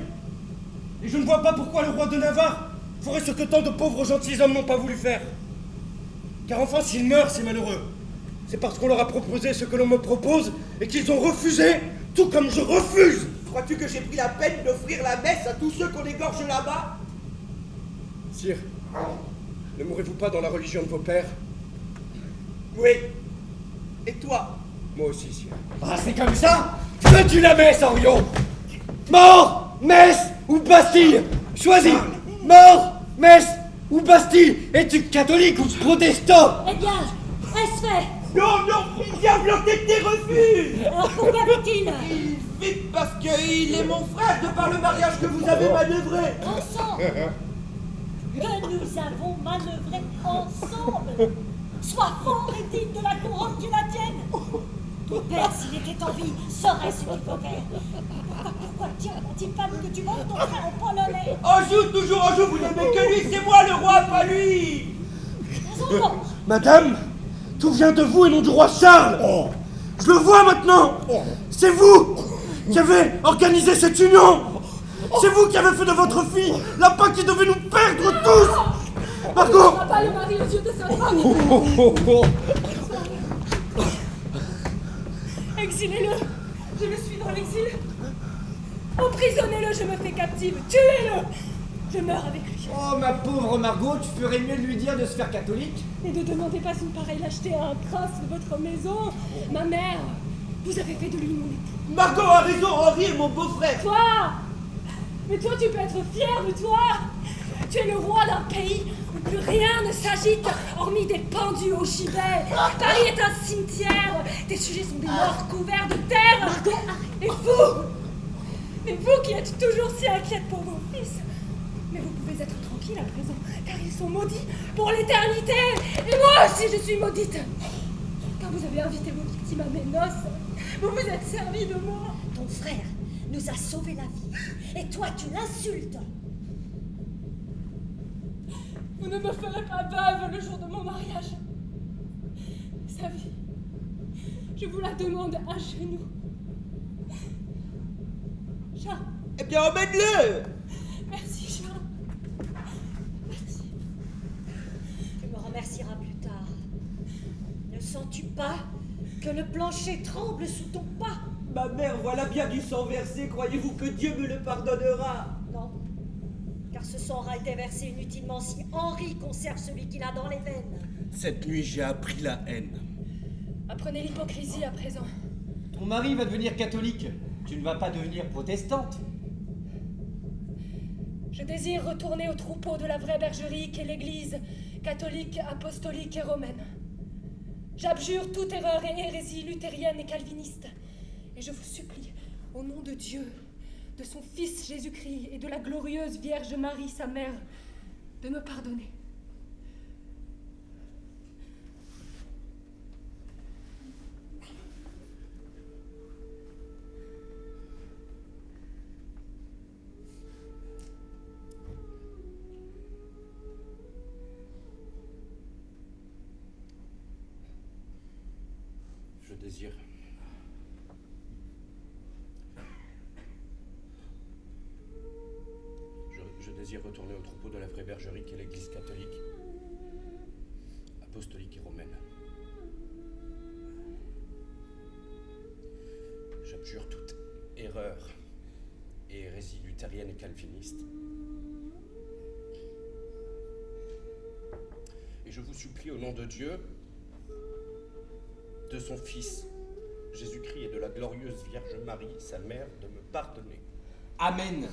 Et je ne vois pas pourquoi le roi de Navarre ferait ce que tant de pauvres gentilshommes n'ont pas voulu faire. Car enfin, s'ils meurent, c'est malheureux. C'est parce qu'on leur a proposé ce que l'on me propose et qu'ils ont refusé, tout comme je refuse. Crois-tu que j'ai pris la peine d'offrir la messe à tous ceux qu'on égorge là-bas? Sire, ne mourrez-vous pas dans la religion de vos pères? Oui. Et toi? Moi aussi, sire. Ah, c'est comme ça? Veux-tu la messe, Henriot? Mort, messe ou Bastille? Choisis. Mort, messe ou Bastille? Es-tu catholique ou protestant? Eh bien, est-ce fait? Non, non, il vient bloquer tes refus. Alors pourquoi fait-il? Il vite parce qu'il est mon frère de par le mariage que vous avez manœuvré. Ensemble que nous avons manœuvré ensemble. Sois fort et digne de la couronne qui la tienne. Ton père, s'il était en vie, saurait ce qu'il faut faire. Pourquoi tire-t-il pas que tu montes ton frère au polonais? Anjou, toujours Anjou, vous n'aimez que lui, c'est moi le roi, pas lui. Mais encore, Madame, tout vient de vous et non du roi Charles. Je le vois maintenant. C'est vous qui avez organisé cette union. C'est vous qui avez fait de votre fille la part qui devait nous perdre tous. Margot. On ne pas le mari aux yeux de sa femme. Exilez-le. Je le suis dans l'exil. Emprisonnez-le, je me fais captive. Tuez-le. Je meurs avec lui. Oh, ma pauvre Margot, tu ferais mieux de lui dire de se faire catholique. Et ne demandez pas une pareille lâcheté à un prince de votre maison. Ma mère, vous avez fait de lui mon époux. Margot a raison, Henri est mon beau-frère. Toi! Mais toi, tu peux être fier de toi! Tu es le roi d'un pays où plus rien ne s'agite, hormis des pendus au gibet. Paris est un cimetière. Tes sujets sont des morts couverts de terre. Margot, Mais vous qui êtes toujours si inquiète pour vos fils. Mais vous pouvez être tranquille à présent, car ils sont maudits pour l'éternité. Et moi aussi, je suis maudite. Quand vous avez invité vos victimes à mes noces, vous vous êtes servi de moi. ton frère nous a sauvé la vie. Et toi, tu l'insultes. Vous ne me ferez pas veuve le jour de mon mariage. Sa vie, je vous la demande à genoux. Charles. Eh bien, emmène-le. Merci, Charles. Merci. Tu me remercieras plus tard. Ne sens-tu pas que le plancher tremble sous ton pas? Ma mère, voilà bien du sang versé. Croyez-vous que Dieu me le pardonnera? Non, car ce sang aura été versé inutilement si Henri conserve celui qu'il a dans les veines. Cette nuit, j'ai appris la haine. Apprenez l'hypocrisie à présent. Ton mari va devenir catholique. Tu ne vas pas devenir protestante. Je désire retourner au troupeau de la vraie bergerie qu'est l'Église catholique, apostolique et romaine. J'abjure toute erreur et hérésie luthérienne et calviniste. Et je vous supplie, au nom de Dieu, de son Fils Jésus-Christ et de la glorieuse Vierge Marie, sa mère, de me pardonner. désire. Je désire retourner au troupeau de la vraie bergerie qu'est l'Église catholique, apostolique et romaine. J'abjure toute erreur et hérésie luthérienne et calviniste. Et je vous supplie au nom de Dieu, de son Fils, Jésus-Christ, et de la glorieuse Vierge Marie, sa mère, de me pardonner. Amen.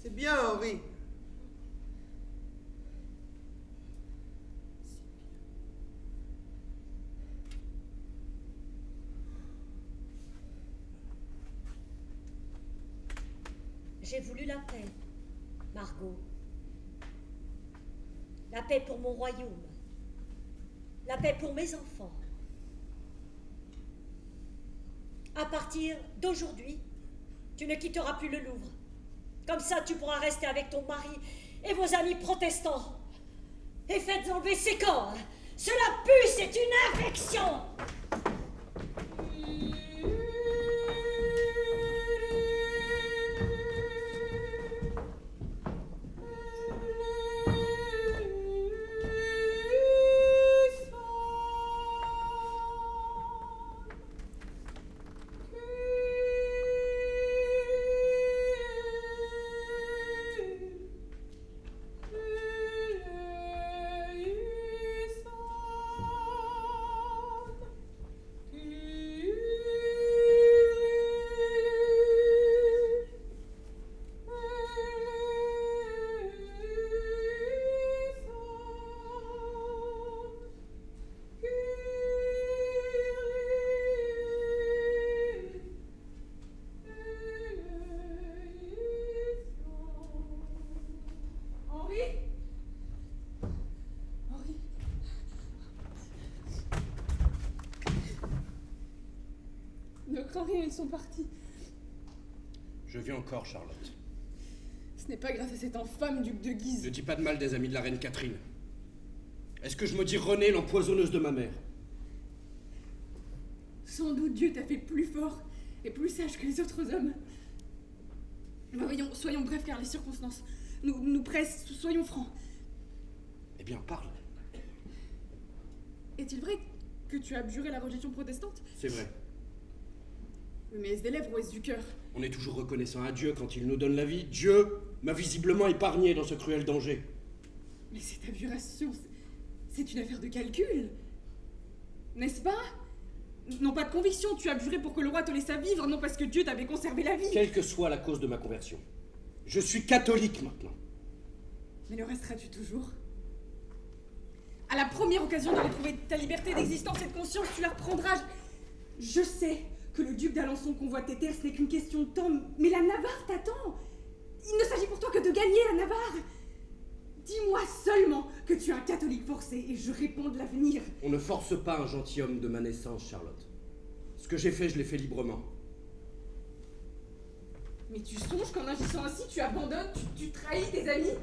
C'est bien, Henri. J'ai voulu la paix, Margot. La paix pour mon royaume. La paix pour mes enfants. À partir d'aujourd'hui, tu ne quitteras plus le Louvre. Comme ça, tu pourras rester avec ton mari et vos amis protestants. Et faites enlever ces corps. Cela pue, c'est une infection. Ne crains rien, ils sont partis. Je vis encore, Charlotte. Ce n'est pas grâce à cet infâme duc de Guise. Ne dis pas de mal des amis de la reine Catherine. Est-ce que je maudis Renée, l'empoisonneuse de ma mère? Sans doute Dieu t'a fait plus fort et plus sage que les autres hommes. Mais voyons, soyons brefs car les circonstances nous pressent, soyons francs. Eh bien, parle. Est-il vrai que tu as abjuré la religion protestante? C'est vrai. Oui, mais est-ce des lèvres ou est-ce du cœur? On est toujours reconnaissant à Dieu quand il nous donne la vie. Dieu m'a visiblement épargné dans ce cruel danger. Mais cette abjuration, c'est une affaire de calcul. N'est-ce pas? Non pas de conviction, tu as abjuré pour que le roi te laissât vivre, non parce que Dieu t'avait conservé la vie. Quelle que soit la cause de ma conversion. Je suis catholique maintenant. Mais le resteras-tu toujours? À la première occasion de retrouver ta liberté d'existence et de conscience, tu la reprendras. Je sais que le duc d'Alençon convoite tes terres, ce n'est qu'une question de temps, mais la Navarre t'attend. Il ne s'agit pour toi que de gagner la Navarre. Dis-moi seulement que tu es un catholique forcé et je réponds de l'avenir. On ne force pas un gentilhomme de ma naissance, Charlotte. Ce que j'ai fait, je l'ai fait librement. Mais tu songes qu'en agissant ainsi, tu abandonnes, tu trahis tes amis?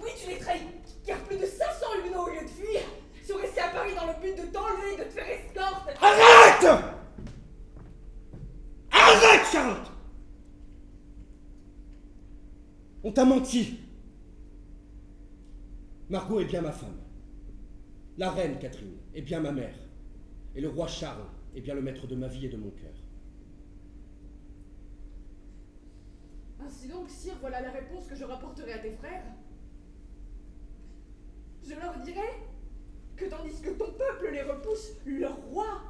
Oui, tu les trahis, car plus de 500 luneaux, au lieu de fuir, sont restés à Paris dans le but de t'enlever et de te faire escorte. Arrête! Arrête, Charlotte! On t'a menti. Margot est bien ma femme. La reine Catherine est bien ma mère. Et le roi Charles est bien le maître de ma vie et de mon cœur. Ainsi donc, sire, voilà la réponse que je rapporterai à tes frères. Je leur dirai que tandis que ton peuple les repousse, leur roi,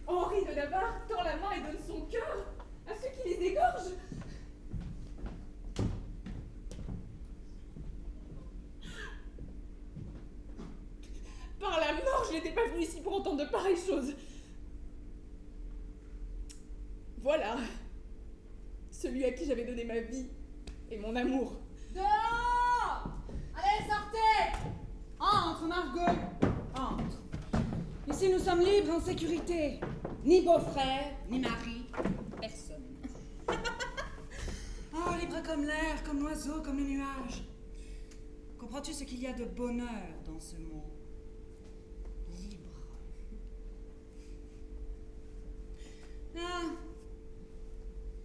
Henri de Navarre, tend la main et donne son cœur à ceux qui les égorgent. Par la mort, je n'étais pas venue ici pour entendre de pareilles choses. Voilà. Celui à qui j'avais donné ma vie et mon amour. Dehors! Allez, sortez! Entre, Margot. Entre. Ici, nous sommes libres en sécurité. Ni beau-frère, ni mari, personne. Oh, libre comme l'air, comme l'oiseau, comme le nuage. Comprends-tu ce qu'il y a de bonheur dans ce mot? Libre. Ah.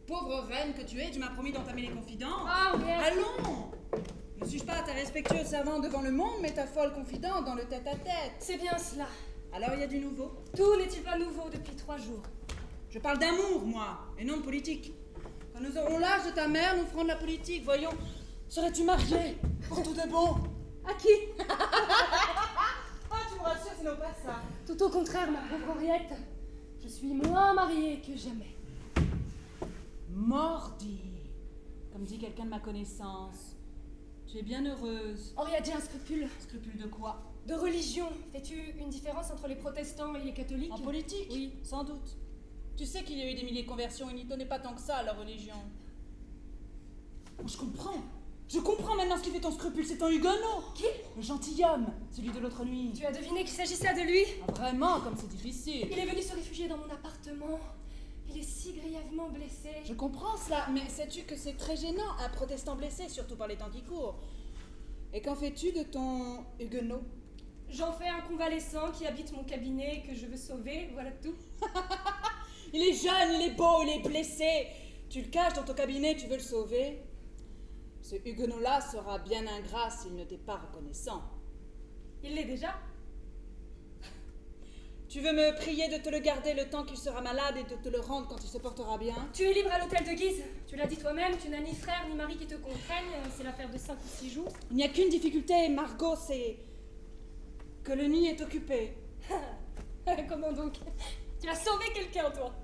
Pauvre reine que tu es, tu m'as promis d'entamer les confidences. Ah, oui. Allons! Ne suis-je pas ta respectueuse servante devant le monde, mais ta folle confidente dans le tête-à-tête? C'est bien cela. Alors il y a du nouveau? Tout n'est-il pas nouveau depuis 3 jours? Je parle d'amour, moi, et non de politique. Quand nous aurons l'âge de ta mère, nous ferons de la politique, voyons. Serais-tu mariée pour tout de bon? À qui? Ah, tu me rassures, ce n'est pas ça. Tout au contraire, ma pauvre Henriette. Je suis moins mariée que jamais. Mordi, comme dit quelqu'un de ma connaissance. Tu es bien heureuse. Henriette, j'ai un scrupule. Scrupule de quoi? De religion. Fais-tu une différence entre les protestants et les catholiques? En politique? Oui. Sans doute. Tu sais qu'il y a eu des milliers de conversions, ils n'y tenaient pas tant que ça à leur religion. Oh, je comprends. Je comprends maintenant ce qui fait ton scrupule, c'est ton huguenot. Qui? Le gentilhomme, celui de l'autre nuit. Tu as deviné qu'il s'agissait de lui? Ah, vraiment, comme c'est difficile. Il est venu se réfugier dans mon appartement. Il est si grièvement blessé. Je comprends cela, mais sais-tu que c'est très gênant, un protestant blessé, surtout par les temps qui courent. Et qu'en fais-tu de ton huguenot? J'en fais un convalescent qui habite mon cabinet et que je veux sauver, voilà tout. Il est jeune, il est beau, il est blessé. Tu le caches dans ton cabinet, tu veux le sauver. Ce huguenot-là sera bien ingrat s'il ne t'est pas reconnaissant. Il l'est déjà? Tu veux me prier de te le garder le temps qu'il sera malade et de te le rendre quand il se portera bien? Tu es libre à l'hôtel de Guise. Tu l'as dit toi-même, tu n'as ni frère ni mari qui te contraignent. C'est l'affaire de 5 ou 6 jours. Il n'y a qu'une difficulté, Margot, c'est que le nid est occupé. Comment donc? Tu as sauvé quelqu'un, toi?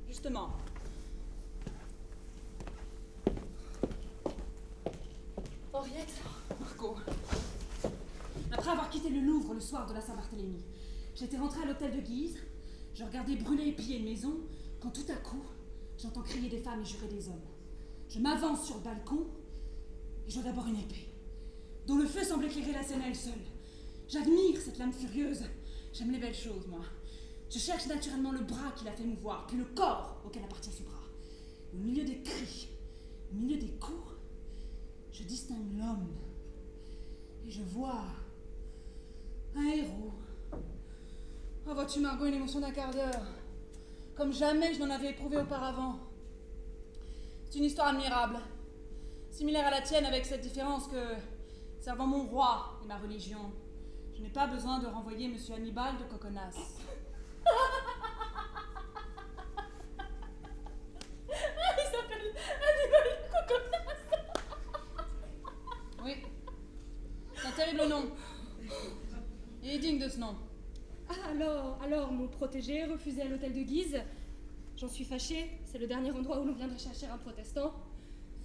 Justement. Henriette? Margot. Après avoir quitté le Louvre le soir de la Saint-Barthélemy, j'étais rentrée à l'hôtel de Guise, je regardais brûler et piller une maison, quand tout à coup, j'entends crier des femmes et jurer des hommes. Je m'avance sur le balcon, et je vois d'abord une épée, dont le feu semble éclairer la scène à elle seule. J'admire cette lame furieuse. J'aime les belles choses, moi. Je cherche naturellement le bras qui l'a fait mouvoir, puis le corps auquel appartient ce bras. Au milieu des cris, au milieu des coups, je distingue l'homme. Et je vois un héros. Oh, vois-tu, Margot, une émotion d'un quart d'heure. Comme jamais je n'en avais éprouvé auparavant. C'est une histoire admirable. Similaire à la tienne, avec cette différence que, servant mon roi et ma religion, je n'ai pas besoin de renvoyer monsieur Hannibal de Coconas. Il s'appelle Hannibal Coconas. Oui. C'est un terrible nom. Il est digne de ce nom. Alors, mon protégé refusé à l'hôtel de Guise. J'en suis fâchée. C'est le dernier endroit où l'on viendrait chercher un protestant.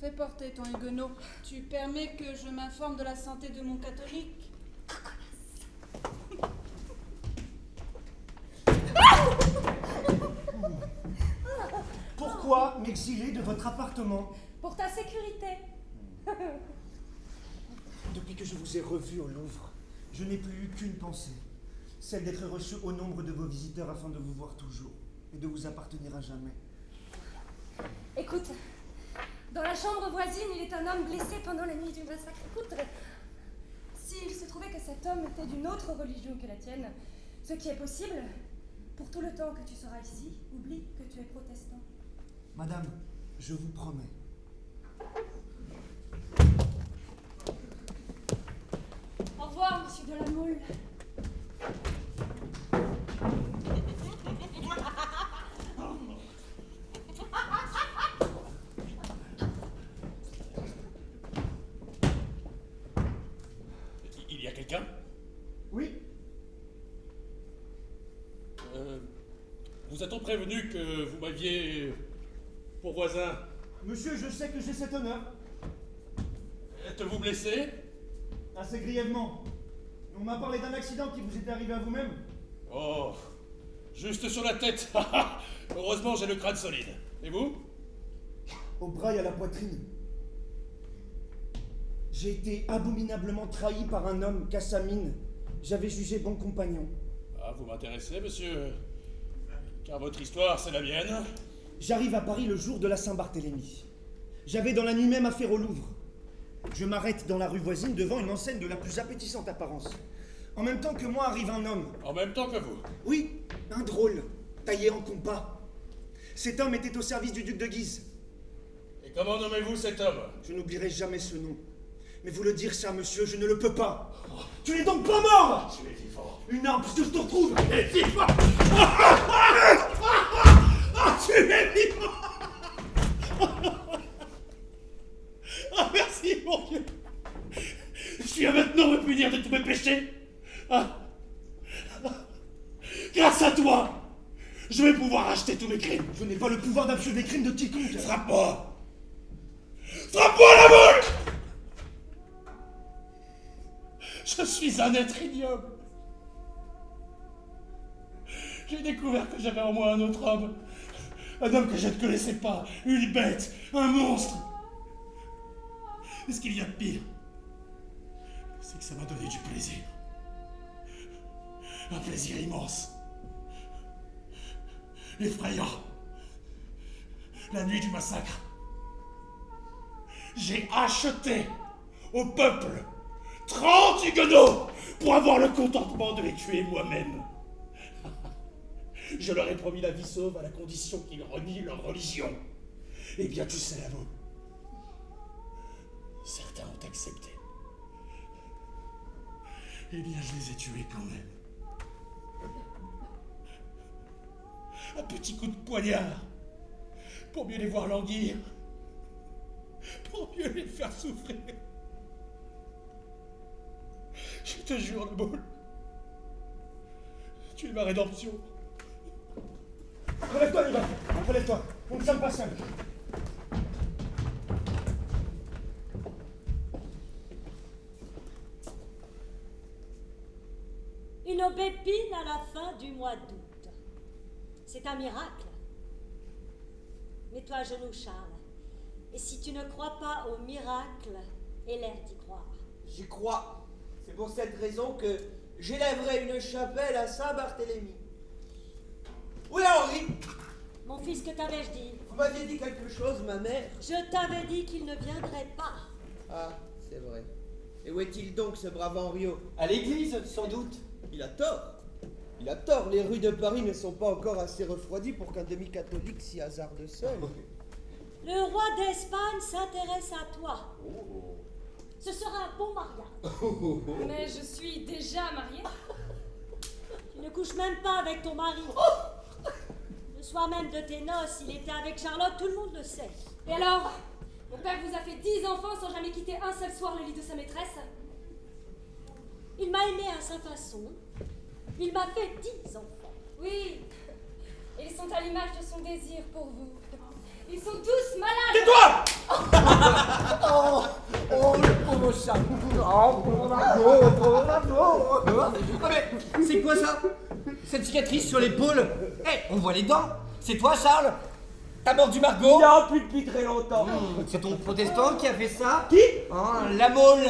Fais porter ton huguenot. Tu permets que je m'informe de la santé de mon catholique? Pourquoi m'exiler de votre appartement? Pour ta sécurité. Depuis que je vous ai revu au Louvre, je n'ai plus eu qu'une pensée, celle d'être reçu au nombre de vos visiteurs afin de vous voir toujours et de vous appartenir à jamais. Écoute, dans la chambre voisine, il est un homme blessé pendant la nuit du massacre. Écoute, s'il se trouvait que cet homme était d'une autre religion que la tienne, ce qui est possible, pour tout le temps que tu seras ici, oublie que tu es protestant. Madame, je vous promets. Au revoir, monsieur de la Mole. Il y a quelqu'un? Oui? Vous a-t-on prévenu que vous m'aviez pour voisin? Monsieur, je sais que j'ai cet honneur. Êtes-vous blessé? Assez grièvement. On m'a parlé d'un accident qui vous était arrivé à vous-même. Oh, juste sur la tête. Heureusement, j'ai le crâne solide. Et vous? Au bras et à la poitrine. J'ai été abominablement trahi par un homme qu'à sa mine, j'avais jugé bon compagnon. Ah, vous m'intéressez, monsieur. Car votre histoire, c'est la mienne. J'arrive à Paris le jour de la Saint-Barthélemy. J'avais dans la nuit même affaire au Louvre. Je m'arrête dans la rue voisine devant une enseigne de la plus appétissante apparence. En même temps que moi arrive un homme. En même temps que vous. Oui, un drôle, taillé en compas. Cet homme était au service du duc de Guise. Et comment nommez-vous cet homme? Je n'oublierai jamais ce nom. Mais vous le dire ça, monsieur, je ne le peux pas. Tu n'es donc pas mort? Tu es vivant. Une arme, puisque je te retrouve. Tu es vivant. Tu es vivant. Ah, merci, mon Dieu. Je viens maintenant me punir de tous mes péchés. Ah. Grâce à toi, je vais pouvoir acheter tous mes crimes. Je n'ai pas le pouvoir d'absoluer des crimes de quiconque. Frappe-moi. Frappe-moi la boule. Je suis un être ignoble. J'ai découvert que j'avais en moi un autre homme. Un homme que je ne connaissais pas. Une bête. Un monstre. Mais ce qu'il y a de pire, c'est que ça m'a donné du plaisir. Un plaisir immense. Effrayant. La nuit du massacre. J'ai acheté au peuple 30 huguenots pour avoir le contentement de les tuer moi-même. Je leur ai promis la vie sauve à la condition qu'ils renient leur religion. Eh bien, tu sais, l'avou, certains ont accepté. Eh bien, je les ai tués quand même. Un petit coup de poignard pour mieux les voir languir, pour mieux les faire souffrir. Je te jure, le boule, tu es ma rédemption. Relève-toi, Niva. Relève-toi. On ne sommes pas seuls. Une aubépine à la fin du mois d'août. C'est un miracle. Mets-toi à genoux, Charles. Et si tu ne crois pas au miracle, aie l'air d'y croire. J'y crois. C'est pour cette raison que j'élèverai une chapelle à Saint-Barthélemy. Oui, Henri, Mon fils, que t'avais-je dit? vous m'aviez dit quelque chose, ma mère. Je t'avais dit qu'il ne viendrait pas. Ah, c'est vrai. Et où est-il donc, ce brave Henriot? À l'église, sans doute. Il a tort. Il a tort. Les rues de Paris ne sont pas encore assez refroidies pour qu'un demi-catholique s'y hasarde seul. Le roi d'Espagne s'intéresse à toi. Ce sera un bon mariage. Mais je suis déjà mariée. Tu ne couches même pas avec ton mari. Le soir même de tes noces, il était avec Charlotte, tout le monde le sait. Et alors? Mon père vous a fait 10 enfants sans jamais quitter un seul soir le lit de sa maîtresse? Il m'a aimé à sa façon. Il m'a fait 10 enfants. Oui. Ils sont à l'image de son désir pour vous. Ils sont tous malades. Tais-toi! Oh, le pauvre chat. Mais c'est quoi ça? Cette cicatrice sur l'épaule? On voit les dents. C'est toi, Charles? T'as mordu Margot? Non, plus depuis très longtemps. C'est ton protestant qui a fait ça? Qui? Hein, la Mole.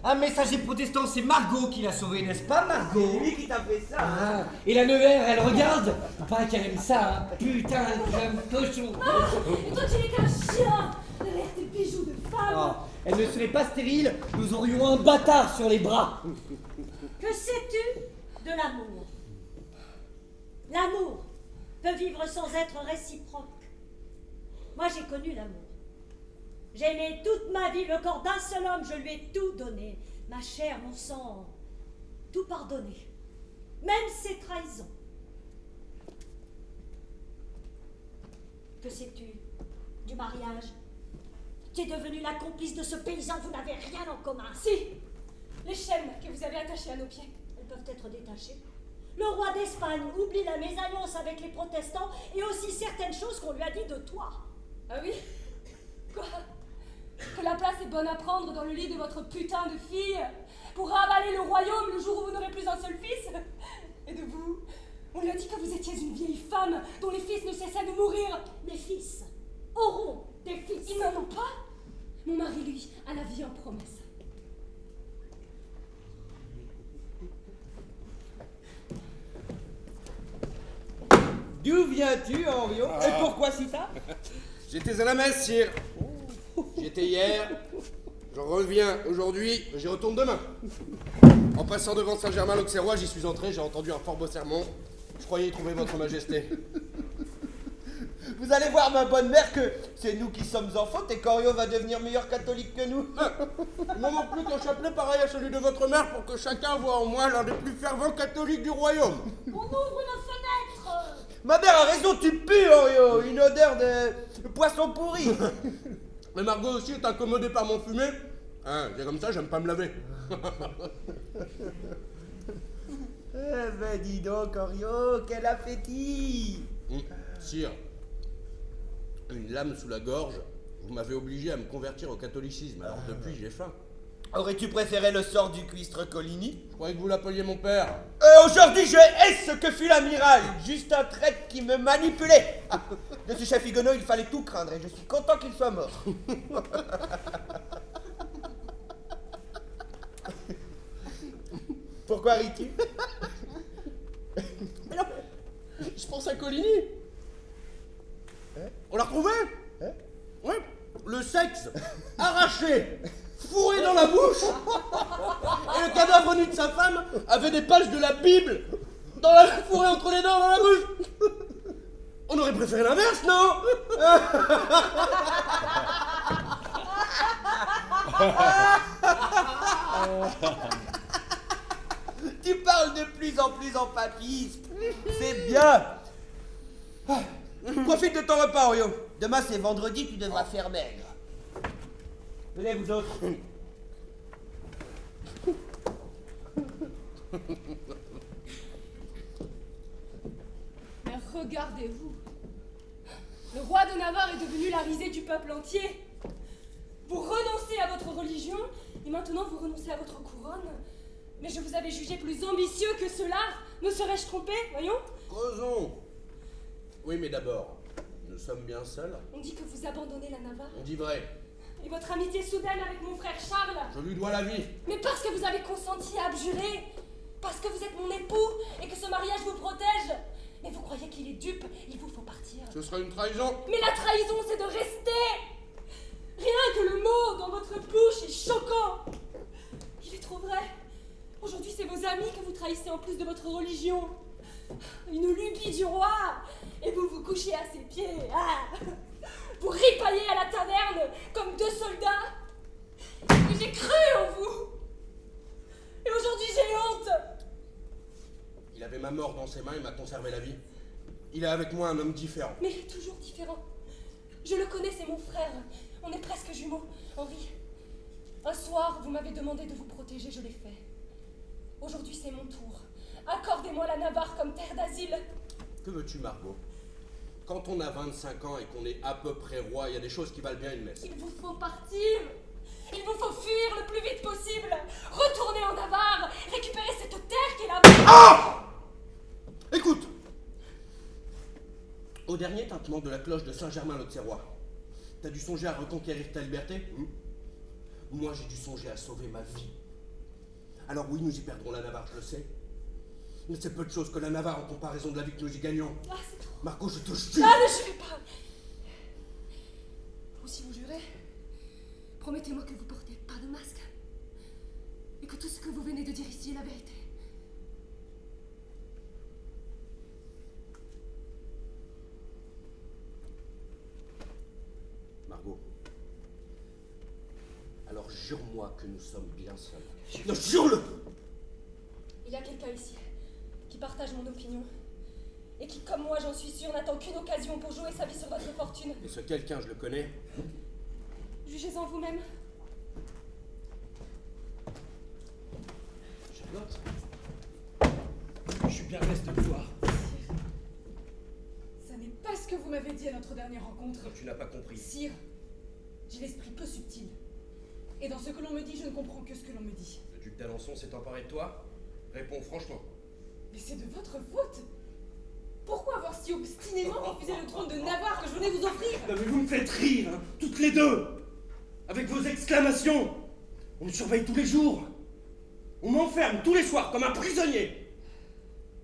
Un messager protestant, c'est Margot qui l'a sauvé, n'est-ce pas, Margot? C'est lui qui t'a fait ça. Ah, et la Nevers, elle regarde. Pas qu'elle aime ça, hein. Putain, j'aime cochon. Et toi, tu n'es qu'un chien. Derrière tes bijoux de femme. Ah, elle ne serait pas stérile, nous aurions un bâtard sur les bras. Que sais-tu de l'amour? L'amour peut vivre sans être réciproque. Moi, j'ai connu l'amour. J'ai aimé toute ma vie le corps d'un seul homme, je lui ai tout donné. Ma chair, mon sang, tout pardonné. Même ses trahisons. Que sais-tu du mariage? Tu es devenue la complice de ce paysan, vous n'avez rien en commun. Si. Les chaînes que vous avez attachées à nos pieds. Elles peuvent être détachées. Le roi d'Espagne oublie la mésalliance avec les protestants et aussi certaines choses qu'on lui a dit de toi. Ah oui? Quoi? Que la place est bonne à prendre dans le lit de votre putain de fille pour ravaler le royaume le jour où vous n'aurez plus un seul fils? Et de vous? On lui a dit que vous étiez une vieille femme dont les fils ne cessaient de mourir. Mes fils auront des fils. Ils n'en ont pas. Mon mari, lui, a la vie en promesse. D'où viens-tu, Henriot? Et pourquoi si tard? J'étais à la messe, sire. J'y étais hier. Je reviens aujourd'hui, j'y retourne demain. En passant devant Saint-Germain-l'Auxerrois, j'y suis entré, j'ai entendu un fort beau sermon. Je croyais y trouver votre majesté. Vous allez voir, ma bonne mère, que c'est nous qui sommes en faute et qu'Henriot va devenir meilleur catholique que nous. Il m'en manque plus qu'un chapelet pareil à celui de votre mère pour que chacun voit en moi l'un des plus fervents catholiques du royaume. On ouvre nos fenêtres. Ma mère a raison, tu pues, Henriot. Une odeur de poisson pourri. Mais Margot aussi est incommodée par mon fumet. Hein, c'est comme ça, j'aime pas me laver. Eh ben dis donc, Henriot, quel appétit. Sire, une lame sous la gorge, vous m'avez obligé à me convertir au catholicisme, alors depuis j'ai faim. Aurais-tu préféré le sort du cuistre Coligny? Je croyais que vous l'appeliez mon père. Aujourd'hui, je hais ce que fut l'amiral. Juste un traître qui me manipulait. De ce chef Huguenot, il fallait tout craindre et je suis content qu'il soit mort. Pourquoi ris-tu? Mais non, je pense à Coligny. On l'a retrouvé? Ouais, le sexe arraché, fourré dans la bouche, et le cadavre nu de sa femme avait des pages de la Bible fourré entre les dents dans la bouche. On aurait préféré l'inverse, non? Tu parles de plus en plus en papisme. C'est bien. Profite de ton repas, Henriot. Demain, c'est vendredi, tu devras faire maigre. Venez, vous autres. Mais regardez-vous. Le roi de Navarre est devenu la risée du peuple entier. Vous renoncez à votre religion, et maintenant vous renoncez à votre couronne. Mais je vous avais jugé plus ambitieux que cela. Me serais-je trompé, voyons? Causons. Oui, mais d'abord, nous sommes bien seuls. On dit que vous abandonnez la Navarre. On dit vrai. Et votre amitié soudaine avec mon frère Charles. Je lui dois la vie. Mais parce que vous avez consenti à abjurer. Parce que vous êtes mon époux et que ce mariage vous protège. Mais vous croyez qu'il est dupe, il vous faut partir. Ce serait une trahison. Mais la trahison, c'est de rester. Rien que le mot dans votre bouche est choquant. Il est trop vrai. Aujourd'hui, c'est vos amis que vous trahissez en plus de votre religion. Une lubie du roi. Et vous vous couchez à ses pieds. Ah. Vous ripaillez à la taverne comme deux soldats. Et j'ai cru en vous. Et aujourd'hui, j'ai honte. Il avait ma mort dans ses mains et m'a conservé la vie. Il est avec moi un homme différent. Mais toujours différent. Je le connais, c'est mon frère. On est presque jumeaux. Henri, un soir, vous m'avez demandé de vous protéger, je l'ai fait. Aujourd'hui, c'est mon tour. Accordez-moi la Navarre comme terre d'asile. Que veux-tu, Margot? Quand on a 25 ans et qu'on est à peu près roi, il y a des choses qui valent bien une messe. Il vous faut partir. Il vous faut fuir le plus vite possible. Retourner en Navarre, récupérer cette terre qui est là-bas. Ah! Écoute! Au dernier tintement de la cloche de Saint-Germain-l'Auxerrois, t'as dû songer à reconquérir ta liberté? Moi, j'ai dû songer à sauver ma vie. Alors oui, nous y perdrons la Navarre, je le sais. Mais c'est peu de choses que la Navarre en comparaison de la vie que nous y gagnons. Ah, c'est trop. Margot, je te jure! Ah, ne jurez pas. Ou si vous jurez, promettez-moi que vous portez pas de masque. Et que tout ce que vous venez de dire ici est la vérité. Margot. Alors jure-moi que nous sommes bien seuls. Non, jure-le! Il y a quelqu'un ici qui partage mon opinion et qui, comme moi, j'en suis sûre, n'attend qu'une occasion pour jouer sa vie sur votre fortune. Et ce quelqu'un, je le connais. Jugez-en vous-même. Charlotte? Je suis bien reste de le voir. Ça n'est pas ce que vous m'avez dit à notre dernière rencontre. Tu n'as pas compris. Sire, j'ai l'esprit peu subtil. Et dans ce que l'on me dit, je ne comprends que ce que l'on me dit. Le duc d'Alençon s'est emparé de toi? Réponds franchement. Mais c'est de votre faute. Pourquoi avoir si obstinément refusé le trône de Navarre que je venais vous offrir? Non mais vous me faites rire, hein, toutes les deux. Avec vos exclamations. On me surveille tous les jours. On m'enferme tous les soirs comme un prisonnier.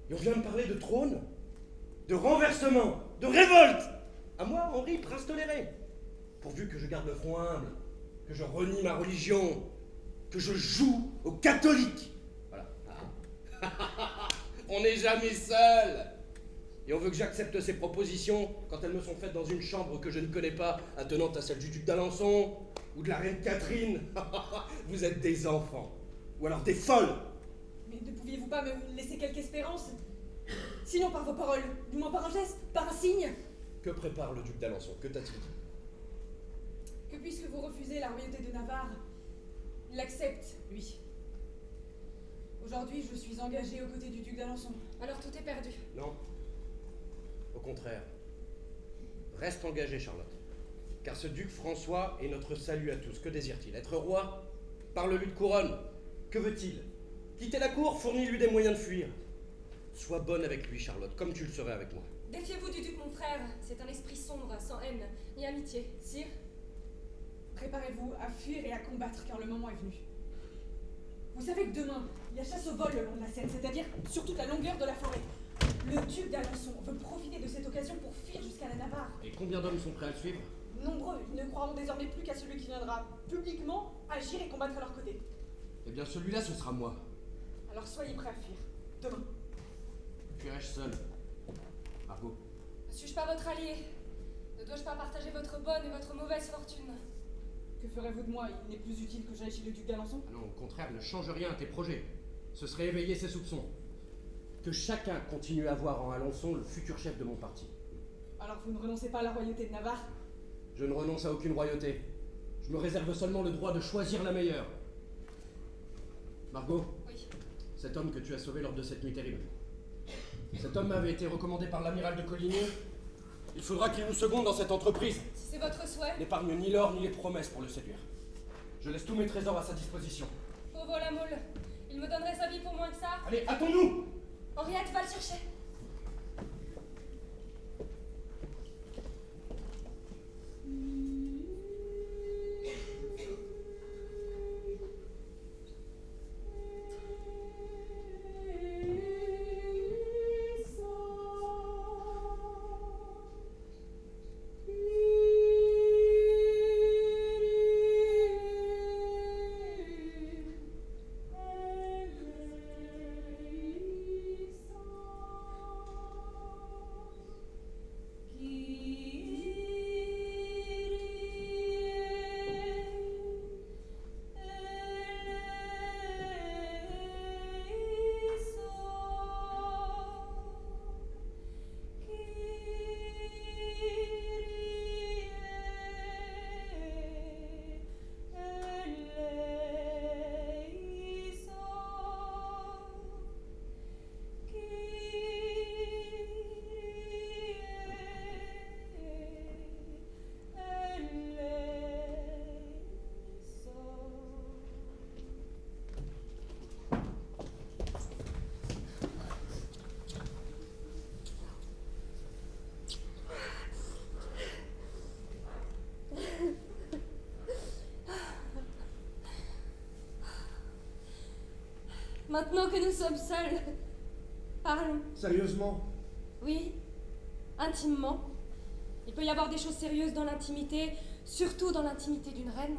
Et on vient me parler de trône? de renversement, de révolte. À moi, Henri, prince toléré. Pourvu que je garde le front humble, que je renie ma religion, que je joue aux catholiques. Voilà. On n'est jamais seul. Et on veut que j'accepte ces propositions quand elles me sont faites dans une chambre que je ne connais pas, attenante à celle du duc d'Alençon ou de la reine Catherine. Vous êtes des enfants. Ou alors des folles. Mais ne pouviez-vous pas me laisser quelque espérance? Sinon par vos paroles, du moins par un geste, par un signe. Que prépare le duc d'Alençon? Que t'a-t-il dit? Que puisque vous refusez la royauté de Navarre, il l'accepte, lui. Aujourd'hui, je suis engagée aux côtés du duc d'Alençon. Alors tout est perdu. Non. Au contraire. Reste engagé, Charlotte. Car ce duc François est notre salut à tous. Que désire-t-il? Être roi? Parle-lui de couronne. Que veut-il? Quitter la cour? Fournis-lui des moyens de fuir. Sois bonne avec lui, Charlotte, comme tu le serais avec moi. Défiez-vous du duc, mon frère. C'est un esprit sombre, sans haine ni amitié. Sire, Préparez-vous à fuir et à combattre, car le moment est venu. Vous savez que demain, il y a chasse au vol le long de la Seine, c'est-à-dire sur toute la longueur de la forêt. Le duc d'Alençon veut profiter de cette occasion pour fuir jusqu'à la Navarre. Et combien d'hommes sont prêts à le suivre? Nombreux, ils ne croiront désormais plus qu'à celui qui viendra publiquement agir et combattre à leur côté. Eh bien, celui-là, ce sera moi. Alors soyez prêts à fuir. Demain. Fuirai-je seul? Margot. ne suis-je pas votre allié? Ne dois-je pas partager votre bonne et votre mauvaise fortune? Que ferez-vous de moi? Il n'est plus utile que j'aille chez le duc d'Alençon? Ah non, au contraire, ne change rien à tes projets. Ce serait éveiller ses soupçons. Que chacun continue à voir en Alençon le futur chef de mon parti. Alors vous ne renoncez pas à la royauté de Navarre? Je ne renonce à aucune royauté. Je me réserve seulement le droit de choisir la meilleure. Margot, Oui. cet homme que tu as sauvé lors de cette nuit terrible. Cet homme m'avait été recommandé par l'amiral de Coligny. Il faudra qu'il nous seconde dans cette entreprise. Si c'est votre souhait, N'épargne ni l'or ni les promesses pour le séduire. Je laisse tous mes trésors à sa disposition. pauvre la moule, il me donnerait sa vie pour moins que ça. Allez, hâtons-nous! Henriette va le chercher. Maintenant que nous sommes seuls, parlons. Sérieusement? Oui, intimement. Il peut y avoir des choses sérieuses dans l'intimité, surtout dans l'intimité d'une reine.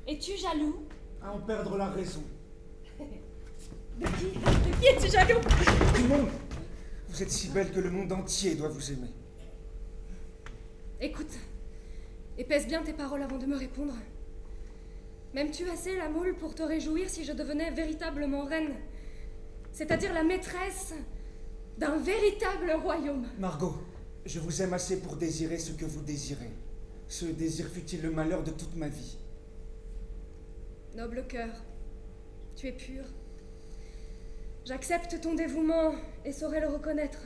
Es-tu jaloux? À en perdre la raison. De qui es-tu jaloux? Du monde! Vous êtes si belle que le monde entier doit vous aimer. Écoute, épaisse bien tes paroles avant de me répondre. M'aimes-tu assez, la moule, pour te réjouir si je devenais véritablement reine? C'est-à-dire la maîtresse d'un véritable royaume. Margot, je vous aime assez pour désirer ce que vous désirez. Ce désir fut-il le malheur de toute ma vie. Noble cœur, tu es pur. J'accepte ton dévouement et saurai le reconnaître.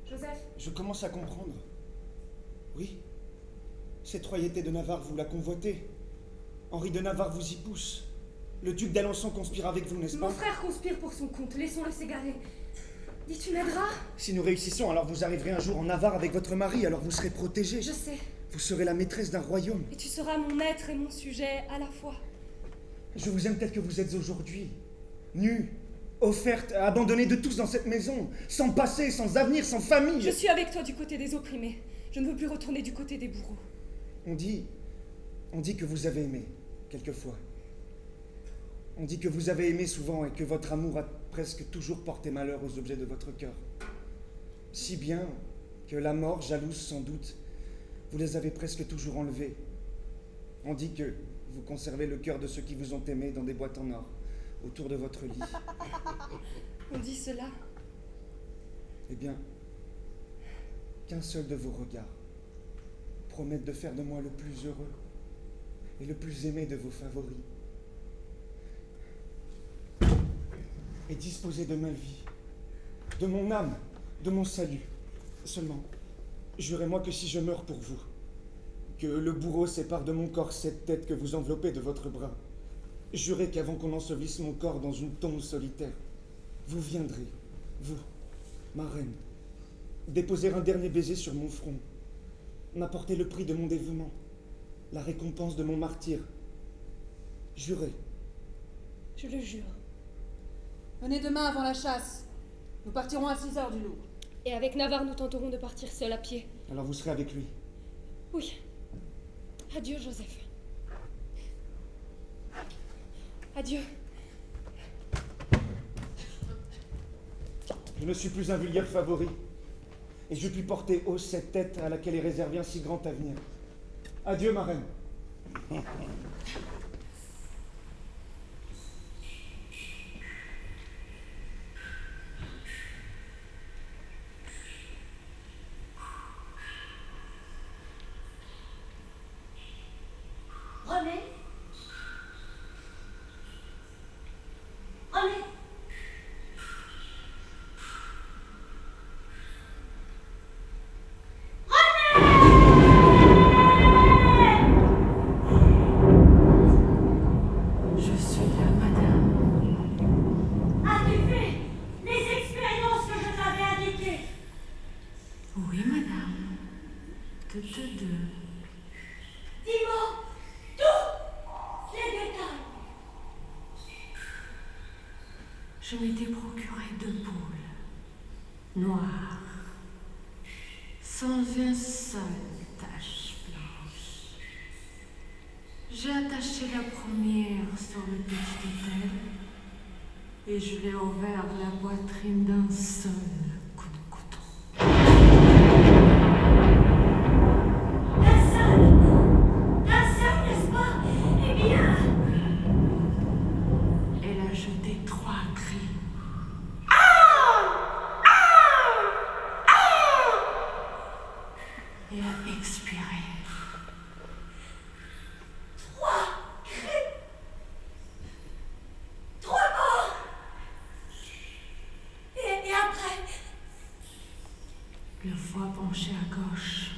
Joseph, Je commence à comprendre. Oui, cette royauté de Navarre, vous la convoitez. Henri de Navarre vous y pousse. Le duc d'Alençon conspire avec vous, n'est-ce pas? mon frère conspire pour son compte, laissons-le s'égarer. Dis, tu m'aideras? Si nous réussissons, alors vous arriverez un jour en Navarre avec votre mari, alors vous serez protégée. Je sais. Vous serez la maîtresse d'un royaume. Et tu seras mon maître et mon sujet à la fois. Je vous aime tel que vous êtes aujourd'hui. Nue, offerte, abandonnée de tous dans cette maison, sans passé, sans avenir, sans famille. Je suis avec toi du côté des opprimés. Je ne veux plus retourner du côté des bourreaux. On dit que vous avez aimé, quelquefois. On dit que vous avez aimé souvent et que votre amour a presque toujours porté malheur aux objets de votre cœur. Si bien que la mort, jalouse sans doute, vous les avez presque toujours enlevés. On dit que vous conservez le cœur de ceux qui vous ont aimé dans des boîtes en or, autour de votre lit. On dit cela. Eh bien, qu'un seul de vos regards promette de faire de moi le plus heureux et le plus aimé de vos favoris. Et disposer de ma vie, de mon âme, de mon salut. Seulement, jurez-moi que si je meurs pour vous, que le bourreau sépare de mon corps cette tête que vous enveloppez de votre bras, jurez qu'avant qu'on ensevelisse mon corps dans une tombe solitaire, vous viendrez, vous, ma reine, déposer un dernier baiser sur mon front, m'apporter le prix de mon dévouement, la récompense de mon martyre. Jurez. Je le jure. Venez demain avant la chasse. Nous partirons à 6h du Louvre. Et avec Navarre, nous tenterons de partir seul à pied. Alors vous serez avec lui. Oui. Adieu, Joseph. Adieu. Je ne suis plus un vulgaire favori. Et je puis porter haut cette tête à laquelle est réservé un si grand avenir. Adieu, ma reine. René? René? Je suis là, madame. As-tu fait les expériences que je t'avais indiquées? Oui, madame. Toutes deux. Dis-moi tous les détails. Je m'étais procuré 2 poules noires, sans une seule tache blanche. J'ai attaché la première sur le petit autel et je l'ai ouvert la poitrine d'un seul coup de couteau. Un seul, n'est-ce pas? Eh bien, Elle a jeté 3 cris. Et a expiré. trois morts. Et après, Le foie penché à gauche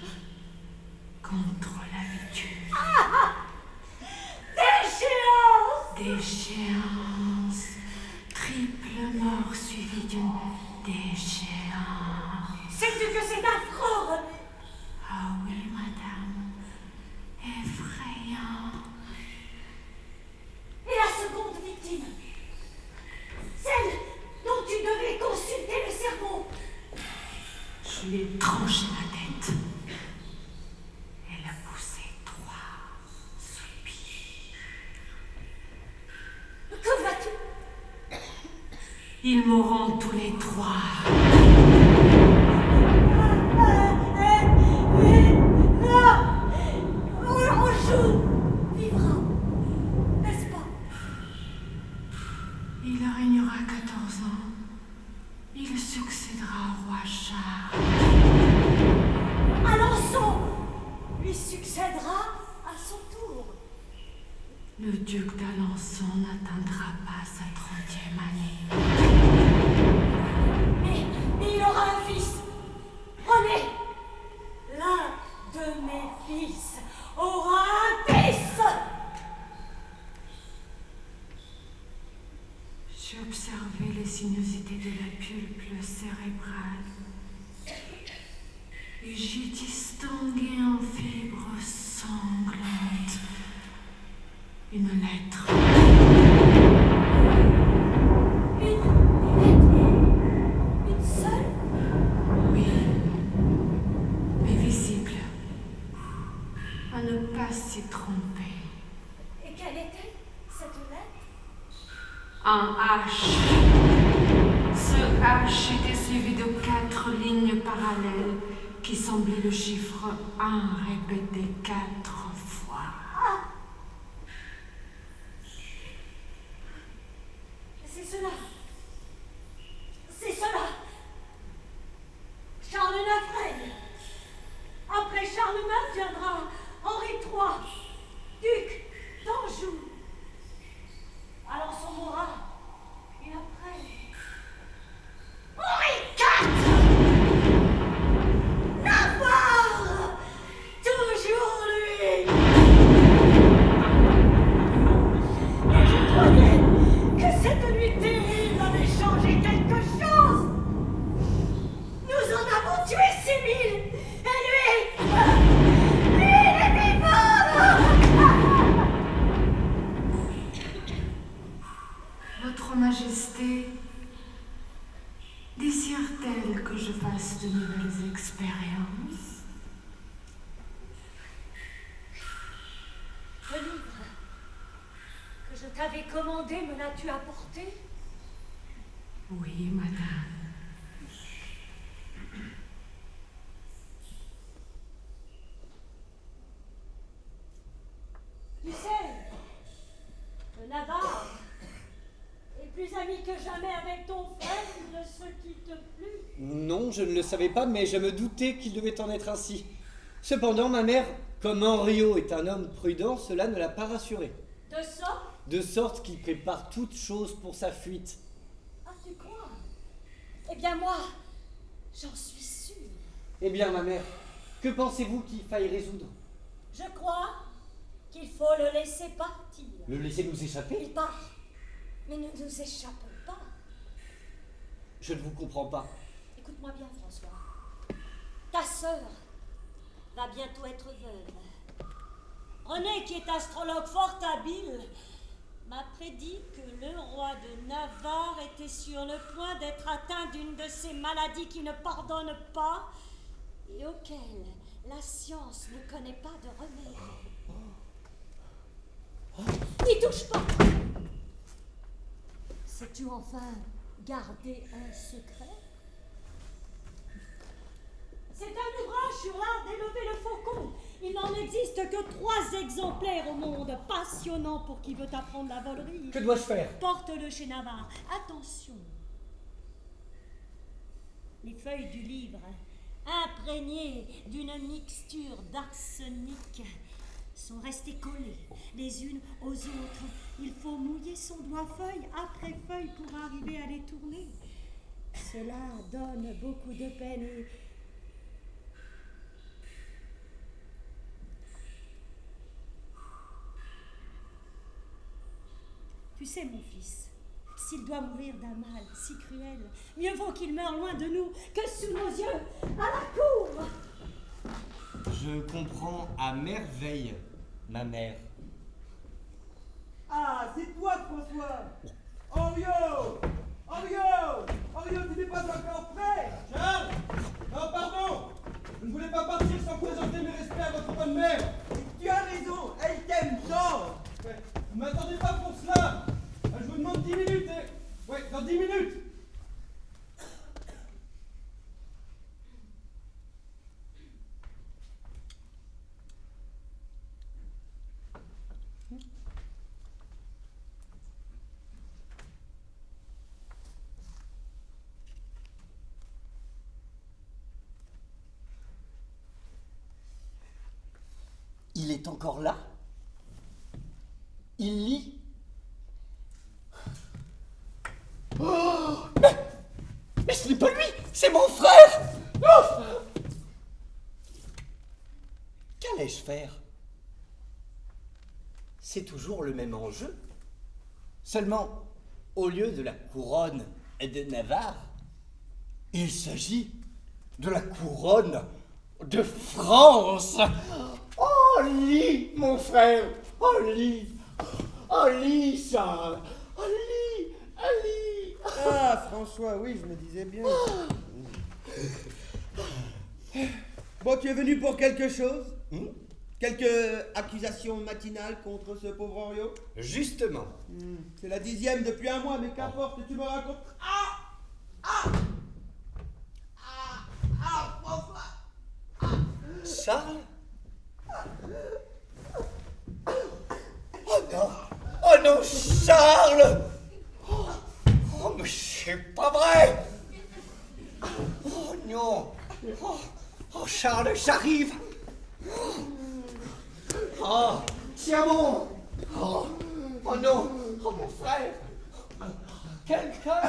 contre l'habitude. déchéance. Déchéance. Triple mort suivie d'une déchéance. Sais-tu que c'est affreux, René? Ah oui, madame. Effrayant. Et la seconde victime, celle dont tu devais consulter le cerveau. Je lui ai tranché la tête. Elle a poussé 3 soupirs. Que vas-tu? Ils mourront tous les 3. On joue, vivra, n'est-ce pas? Il régnera 14 ans. Il succédera au roi Charles. Alençon lui succédera à son tour. Le duc d'Alençon n'atteindra pas sa 30e année. Mais il aura un fils. René, l'un de mes fils aura un fils. J'ai observé les sinuosités de la pulpe cérébrale. Et j'y distinguai en fibres sanglantes une lettre. Une seule? Oui, mais visible. À ne pas s'y tromper. Et quelle était cette lettre? Un H. Ce H était suivi de 4 lignes parallèles qui semblaient le chiffre 1 répété 4 fois. C'est cela. C'est cela. Charles IX règne. Après Charles IX viendra Henri III, duc d'Anjou. Alors son mourra. Et après, Henri IV. Navarre. Toujours lui. Et je croyais que cette nuit terrible avait changé quelque chose. Nous en avons tué 6000. Et lui, il est vivant. Votre Majesté désire-t-elle que je fasse de nouvelles expériences? Le livre que je t'avais commandé me l'as-tu apporté? Oui, madame. Tu sais, le Navarre est plus ami que jamais avec ton frère, il ne se quitte plus. Non, je ne le savais pas, mais je me doutais qu'il devait en être ainsi. Cependant, ma mère, comme Henriot est un homme prudent, cela ne l'a pas rassuré. De sorte? De sorte qu'il prépare toute chose pour sa fuite. Ah, tu crois? Eh bien moi, j'en suis sûre. Eh bien, ma mère, que pensez-vous qu'il faille résoudre? Je crois qu'il faut le laisser partir. Le laisser nous échapper? Il part, mais ne nous échappe pas. Je ne vous comprends pas. Écoute-moi bien, François. Ta sœur va bientôt être veuve. René, qui est astrologue fort habile, m'a prédit que le roi de Navarre était sur le point d'être atteint d'une de ces maladies qui ne pardonnent pas et auxquelles la science ne connaît pas de remède. N'y touche pas! Sais-tu enfin garder un secret? C'est un ouvrage sur l'art d'élever le faucon. Il n'en existe que 3 exemplaires au monde, passionnant pour qui veut apprendre la volerie. Que dois-je faire? Porte-le chez Navarre. Attention. Les feuilles du livre, imprégnées d'une mixture d'arsenic, sont restées collées les unes aux autres. Il faut mouiller son doigt feuille après feuille pour arriver à les tourner. Cela donne beaucoup de peine et... Tu sais, mon fils, s'il doit mourir d'un mal si cruel, mieux vaut qu'il meure loin de nous que sous nos yeux, à la cour. Je comprends à merveille, ma mère. Ah, c'est toi, François. Henriot, tu n'es pas encore prêt. Charles! Non, pardon! Je ne voulais pas partir sans présenter mes respects à votre bonne mère! Tu as raison, elle t'aime tant. Ouais, vous m'attendez pas pour cela! Je vous demande 10 minutes et... Ouais, dans 10 minutes! Il est encore là? Il lit? Oh! Mais ce n'est pas lui! C'est mon frère! Oh! Qu'allais-je faire? C'est toujours le même enjeu. Seulement, au lieu de la couronne de Navarre. Il s'agit de la couronne de France. Oh, lis, mon frère. Oh, lis. Oh, lis, ça. Oh, lis. Oh, lis. Ah, François, oui, je me disais bien. Bon, tu es venu pour quelque chose? Quelque accusation matinale contre ce pauvre Henriot? Justement. C'est la 10e depuis un mois, mais qu'importe, tu me racontes. François! Charles? Oh non! Oh non, Charles! Oh, mais c'est pas vrai! Oh non! Oh, Charles, j'arrive! Oh, tiens bon! Oh non! Oh, mon frère! Quelqu'un!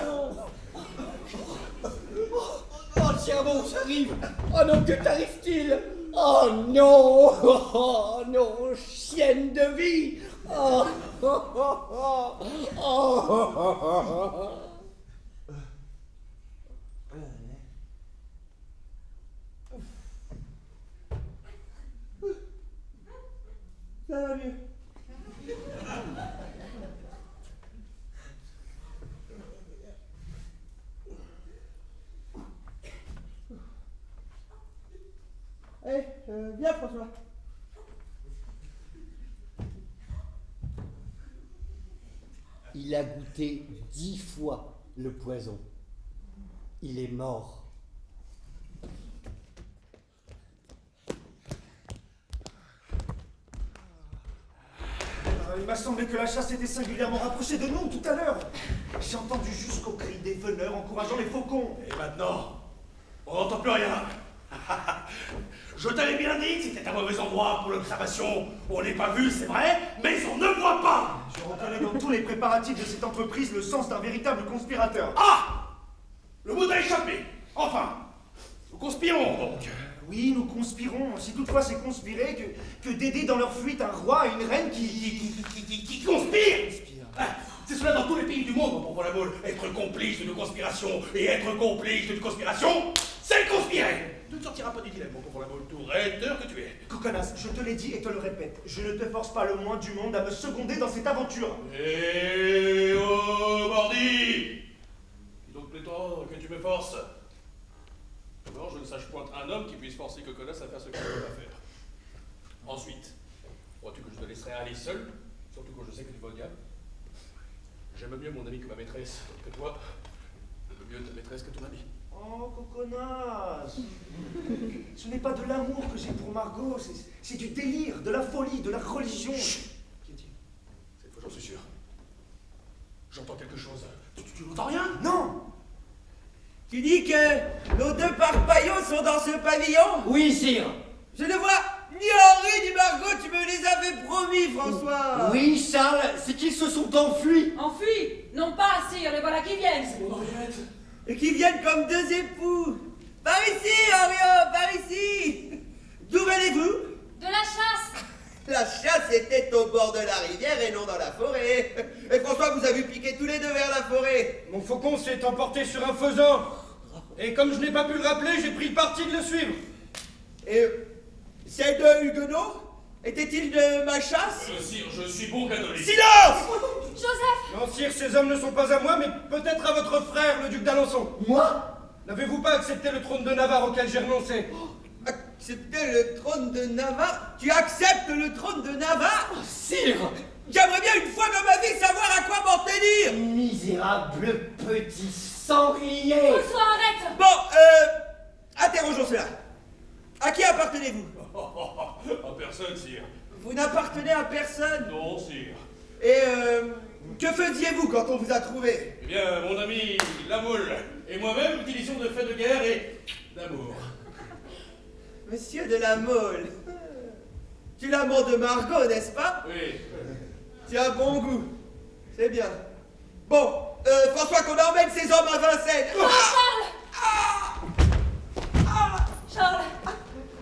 Oh, tiens bon, j'arrive! Oh non, que t'arrive-t-il? Oh non! Oh non, chienne de vie! Oh, oh, oh, oh, oh. Ça va mieux. Allez, viens François. Il a goûté 10 fois le poison. Il est mort. Il m'a semblé que la chasse était singulièrement rapprochée de nous tout à l'heure. J'ai entendu jusqu'au cri des veneurs encourageant les faucons. Et maintenant, on n'entend plus rien. Je t'avais bien dit que c'était un mauvais endroit pour l'observation. On n'est pas vu, c'est vrai, mais on ne voit pas. Je reconnais dans tous les préparatifs de cette entreprise le sens d'un véritable conspirateur. Ah! Le mot a échappé. Enfin, nous conspirons donc. Oui, nous conspirons. Si toutefois c'est conspiré que d'aider dans leur fuite un roi et une reine qui conspire. Ah, c'est cela dans tous les pays du monde, mon pauvre Lamoule. Être complice d'une conspiration et être complice d'une conspiration, c'est conspirer. Tu ne sortiras pas du dilemme, mon pauvre Lamoule, tout rêteur que tu es. Coconas, je te l'ai dit et te le répète, je ne te force pas le moins du monde à me seconder dans cette aventure. Eh oh, Mordi! Qui donc prétend que tu me forces? D'abord, je ne sache point un homme qui puisse forcer Coconas à faire ce qu'il veut pas faire. Ensuite, crois-tu que je te laisserai aller seul? Surtout quand je sais que tu vas au diable. J'aime mieux mon ami que ma maîtresse, que toi. J'aime mieux ta maîtresse que ton ami. Oh, Coconas! Ce n'est pas de l'amour que j'ai pour Margot, c'est du délire, de la folie, de la religion. Chut! Qu'y a-t-il? Cette fois, j'en suis sûr. J'entends quelque chose. Tu n'entends rien? Non! Tu dis que nos deux parpaillons sont dans ce pavillon? Oui, sire. Je ne vois ni Henri ni Margot, tu me les avais promis, François. Oui, Charles, c'est qu'ils se sont enfuis. Enfuis? Non pas, sire, les voilà qui viennent. Mon Henriette! Et qui viennent comme deux époux. Par ici, Henriot, par ici. D'où venez-vous? De la chasse. La chasse était au bord de la rivière et non dans la forêt. Et François, vous avez piqué tous les deux vers la forêt. Mon faucon s'est emporté sur un faisan. Et comme je n'ai pas pu le rappeler, j'ai pris le parti de le suivre. Et ces deux huguenots étaient-ils de ma chasse? Sire, je suis bon catholique. Silence! Joseph! Non, sire, ces hommes ne sont pas à moi, mais peut-être à votre frère, le duc d'Alençon. Moi? N'avez-vous pas accepté le trône de Navarre auquel j'ai renoncé? Accepter le trône de Navarre? Tu acceptes le trône de Navarre? Sire! J'aimerais bien une fois dans ma vie savoir à quoi m'en tenir. Misérable petit sanglier! François, arrête! Bon, interrogeons cela. À qui appartenez-vous? À personne, sire. Vous n'appartenez à personne. Non, sire. Et que faisiez-vous quand on vous a trouvé? Eh bien, mon ami Lamoule et moi-même utilisions de faits de guerre et d'amour. Monsieur de la Mole, tu es l'amant de Margot, n'est-ce pas? Oui. Tu as bon goût. C'est bien. Bon, François, qu'on emmène ces hommes à Vincennes. Charles!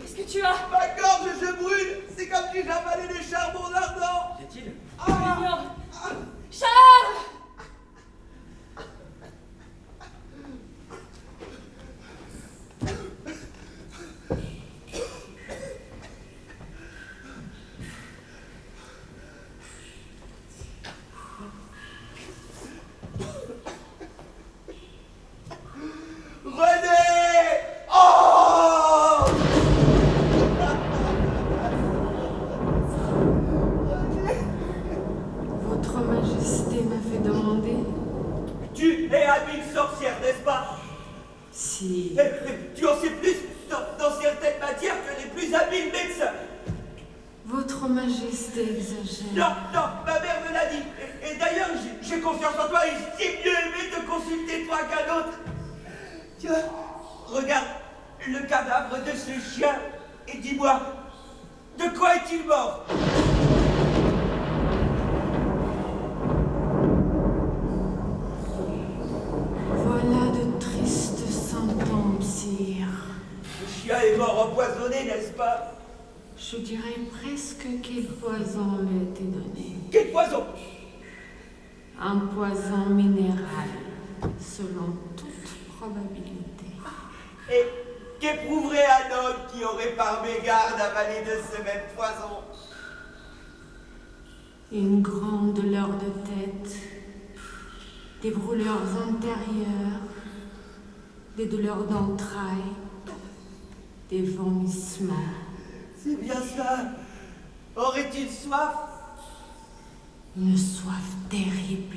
Qu'est-ce que tu as? Ma gorge, je brûle. C'est comme si j'avalais des charbons ardents. Qu'y a-t-il? Je l'ignore. Charles! Si. Tu en sais plus dans certaines matières que les plus habiles médecins. Votre Majesté exagère. Non, ma mère me l'a dit. Et d'ailleurs, j'ai confiance en toi et j'ai mieux aimé te consulter toi qu'un autre. Tiens, regarde le cadavre de ce chien et dis-moi, de quoi est-il mort? Voilà de tristes symptômes, sire. Le chien est mort empoisonné, n'est-ce pas? Je dirais presque quel poison lui a été donné. Quel poison? Un poison minéral, selon toute probabilité. Et qu'éprouverait un homme qui aurait par mégarde avalé de ce même poison? Une grande douleur de tête, des brûlures intérieures, des douleurs d'entrailles, des vomissements. C'est bien ça. Aurait-il soif? Une soif terrible.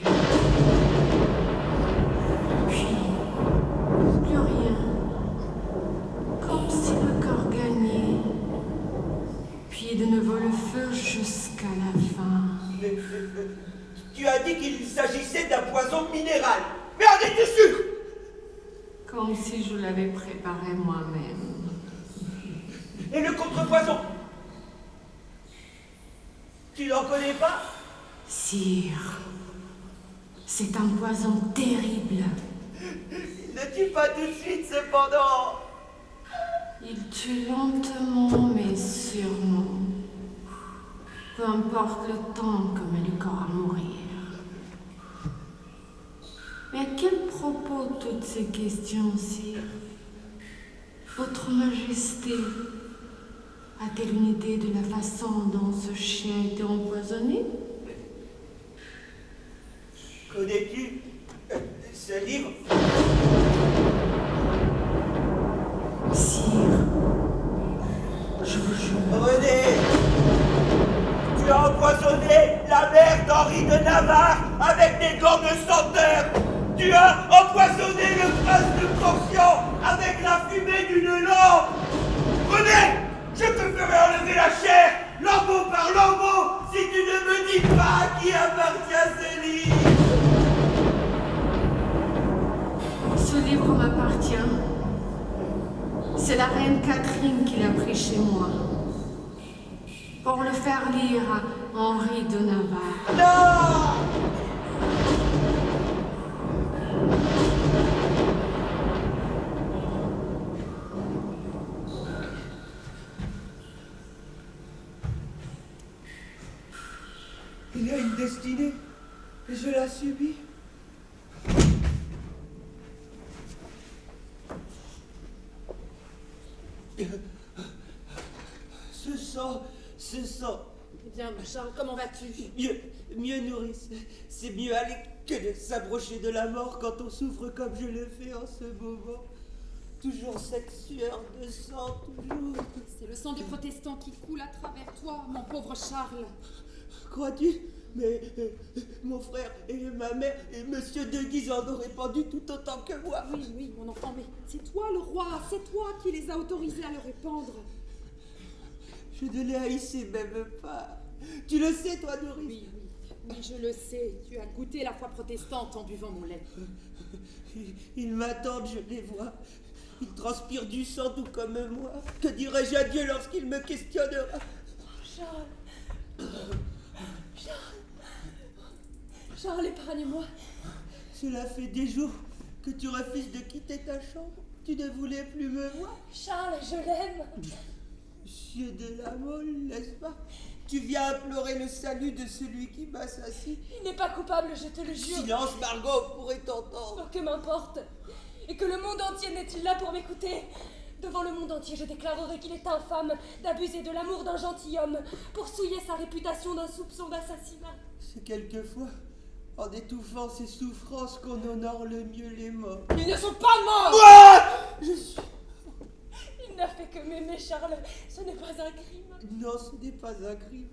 Puis, plus rien. Comme si le corps gagnait. Puis de nouveau le feu jusqu'à la fin. Mais, tu as dit qu'il s'agissait d'un poison minéral. Mais en es-tu sûr? Comme si je l'avais préparé moi-même. Et le contrepoison? Tu n'en connais pas? Sire, c'est un poison terrible. Il ne tue pas tout de suite, cependant. Il tue lentement, mais sûrement. Peu importe le temps que met le corps à mourir. Mais à quel propos toutes ces questions, sire? Votre Majesté a-t-elle une idée de la façon dont ce chien a été empoisonné? Connais-tu ce livre? Sire, je vous jure. René, tu as empoisonné la mère d'Henri de Navarre avec des gants de senteur. Tu as empoisonné le prince de Portion avec la fumée d'une lampe. René, je te ferai enlever la chair, lambeau par lambeau, si tu ne me dis pas à qui appartient ce livre. Ce livre m'appartient. C'est la reine Catherine qui l'a pris chez moi. Pour le faire lire à Henri de Navarre. Non! Il a une destinée et je la subis. Ce sang. Eh bien, Charles, comment vas-tu? Mieux nourri, c'est mieux aller que de s'approcher de la mort quand on souffre comme je le fais en ce moment. Toujours cette sueur de sang, toujours. C'est le sang des protestants qui coule à travers toi, mon pauvre Charles. Crois-tu? Mais mon frère et ma mère et Monsieur de Guise en ont répandu tout autant que moi. Oui, mon enfant, mais c'est toi le roi, c'est toi qui les as autorisés à le répandre. Je ne les haïssais même pas. Tu le sais, toi, Doris? Oui, je le sais. Tu as goûté la foi protestante en buvant mon lait. Ils m'attendent, je les vois. Ils transpirent du sang tout comme moi. Que dirais-je à Dieu lorsqu'il me questionnera? Charles, épargne-moi. Cela fait des jours que tu refuses de quitter ta chambre. Tu ne voulais plus me voir. Charles, je l'aime. Monsieur de la Mole, n'est-ce pas? Tu viens implorer le salut de celui qui m'a assassiné. Il n'est pas coupable, je te le jure. Silence, Margot, pourrait t'entendre. Oh, que m'importe. Et que le monde entier n'est-il là pour m'écouter? Devant le monde entier, je déclarerai qu'il est infâme d'abuser de l'amour d'un gentilhomme pour souiller sa réputation d'un soupçon d'assassinat. C'est quelquefois en étouffant ses souffrances qu'on honore le mieux les morts. Ils ne sont pas morts! Moi! Je suis... Il n'a fait que m'aimer, Charles. Ce n'est pas un crime. Non, ce n'est pas un crime.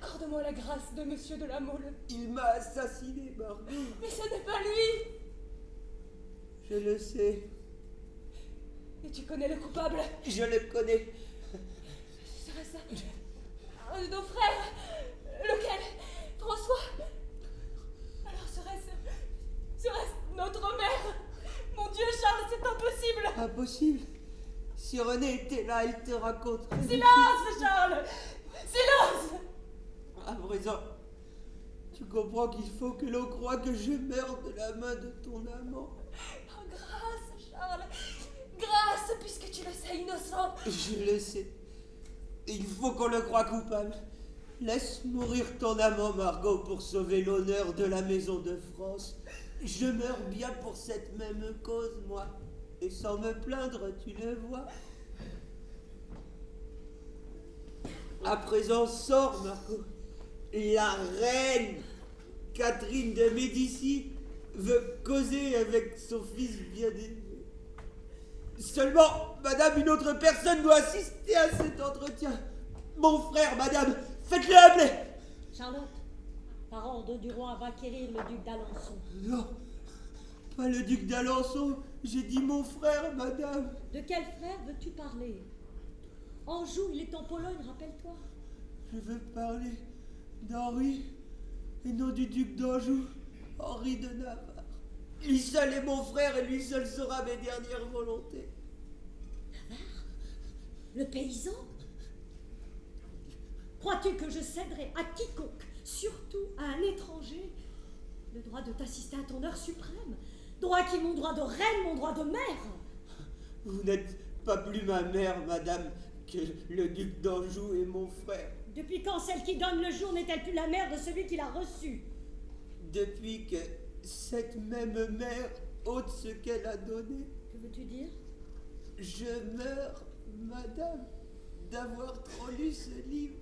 Accorde-moi la grâce de Monsieur de la Mole. Il m'a assassiné, Margot. Mais ce n'est pas lui. Je le sais. Et tu connais le coupable? Je le connais. Serait-ce un de nos frères? Lequel? François? Alors serait-ce notre mère? Mon Dieu, Charles, c'est impossible! Impossible. Si René était là, il te raconterait. Silence, Charles! Silence! À présent, tu comprends qu'il faut que l'on croie que je meurs de la main de ton amant. Oh, grâce, Charles! Grâce, puisque tu le sais innocent! Je le sais. Il faut qu'on le croie coupable. Laisse mourir ton amant, Margot, pour sauver l'honneur de la maison de France. Je meurs bien pour cette même cause, moi. Et sans me plaindre, tu le vois. À présent, sors, Margot. La reine Catherine de Médicis veut causer avec son fils bien-aimé. Seulement, madame, une autre personne doit assister à cet entretien. Mon frère, madame, faites-le appeler. Charlotte, par ordre du roi, va quérir le duc d'Alençon. Non, pas le duc d'Alençon. J'ai dit mon frère, madame. De quel frère veux-tu parler? Anjou, il est en Pologne, rappelle-toi. Je veux parler d'Henri, et non du duc d'Anjou, Henri de Navarre. Lui seul est mon frère, et lui seul sera mes dernières volontés. Navarre? Le paysan? Crois-tu que je céderai à quiconque, surtout à un étranger, le droit de t'assister à ton heure suprême? Droit qui est mon droit de reine, mon droit de mère? Vous n'êtes pas plus ma mère, madame, que le duc d'Anjou est mon frère. Depuis quand celle qui donne le jour n'est-elle plus la mère de celui qui l'a reçu? Depuis que cette même mère ôte ce qu'elle a donné. Que veux-tu dire? Je meurs, madame, d'avoir trop lu ce livre.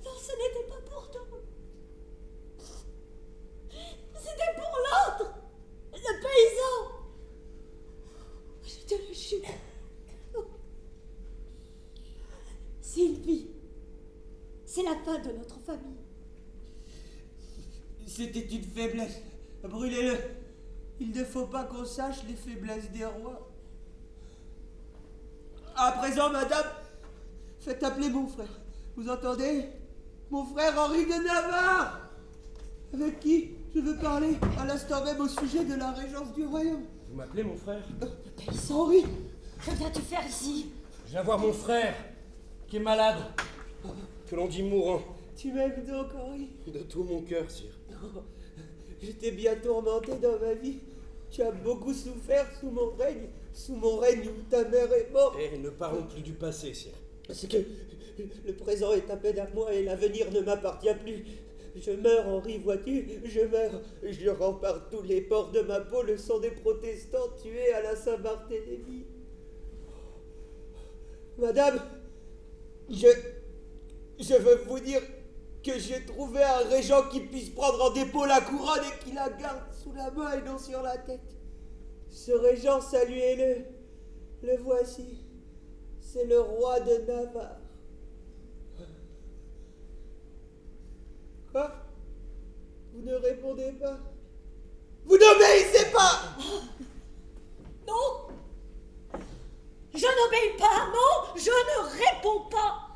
Non, ce n'était pas pour toi. C'était pour l'autre, le paysan. Je te le jure. Sylvie, c'est la fin de notre famille. C'était une faiblesse. Brûlez-le. Il ne faut pas qu'on sache les faiblesses des rois. À présent, madame, faites appeler mon frère. Vous entendez? Mon frère Henri de Navarre, avec qui je veux parler à l'instant même au sujet de la régence du royaume. Vous m'appelez mon frère? Le paysan, Henri, que viens-tu faire ici? Je viens voir mon frère, qui est malade, que l'on dit mourant. Tu m'aimes donc, Henri? De tout mon cœur, sire. Non, j'étais bien tourmenté dans ma vie. Tu as beaucoup souffert sous mon règne où ta mère est morte. Et ne parlons plus du passé, sire. C'est que le présent est à peine à moi et l'avenir ne m'appartient plus. Je meurs, Henri, vois-tu? Je meurs. Je rempare tous les pores de ma peau le sang des protestants tués à la Saint-Barthélemy. Madame, je veux vous dire que j'ai trouvé un régent qui puisse prendre en dépôt la couronne et qui la garde sous la main et non sur la tête. Ce régent, saluez-le. Le voici. C'est le roi de Navarre. Quoi? Vous ne répondez pas? Vous n'obéissez pas! Non! Je n'obéis pas, non! Je ne réponds pas!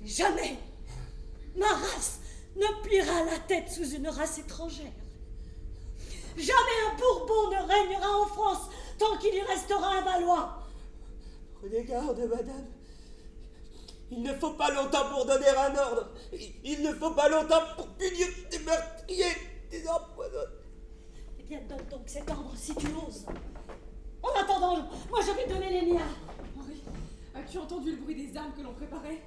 Jamais ma race ne pliera la tête sous une race étrangère. Jamais un Bourbon ne régnera en France tant qu'il y restera un Valois. Prenez garde, madame. Il ne faut pas longtemps pour donner un ordre. Il ne faut pas longtemps pour punir des meurtriers, des empoisonnés. Eh bien, donne donc cet ordre si tu oses. En attendant, moi je vais donner les miens. Henri, as-tu entendu le bruit des armes que l'on préparait?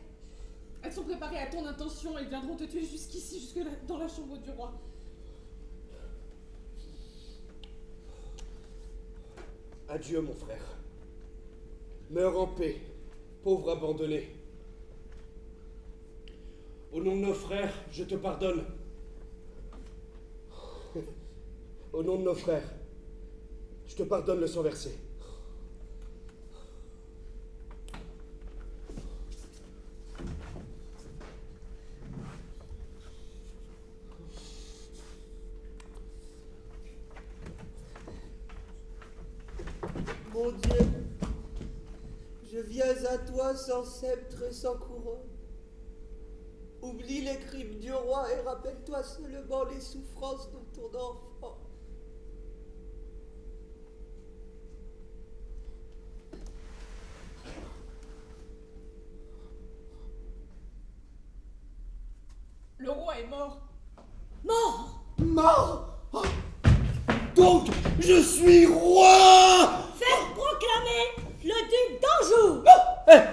Elles sont préparées à ton intention et viendront te tuer jusqu'ici, jusque dans la chambre du roi. Adieu, mon frère. Meurs en paix, pauvre abandonné. Au nom de nos frères, je te pardonne. Au nom de nos frères, Je te pardonne le sang versé. Mon Dieu, je viens à toi sans sceptre et sans couronne. Oublie les crimes du roi et rappelle-toi seulement les souffrances de ton enfant. Le roi est mort. Mort! Mort! Oh. Donc, je suis roi! Faites proclamer le duc d'Anjou!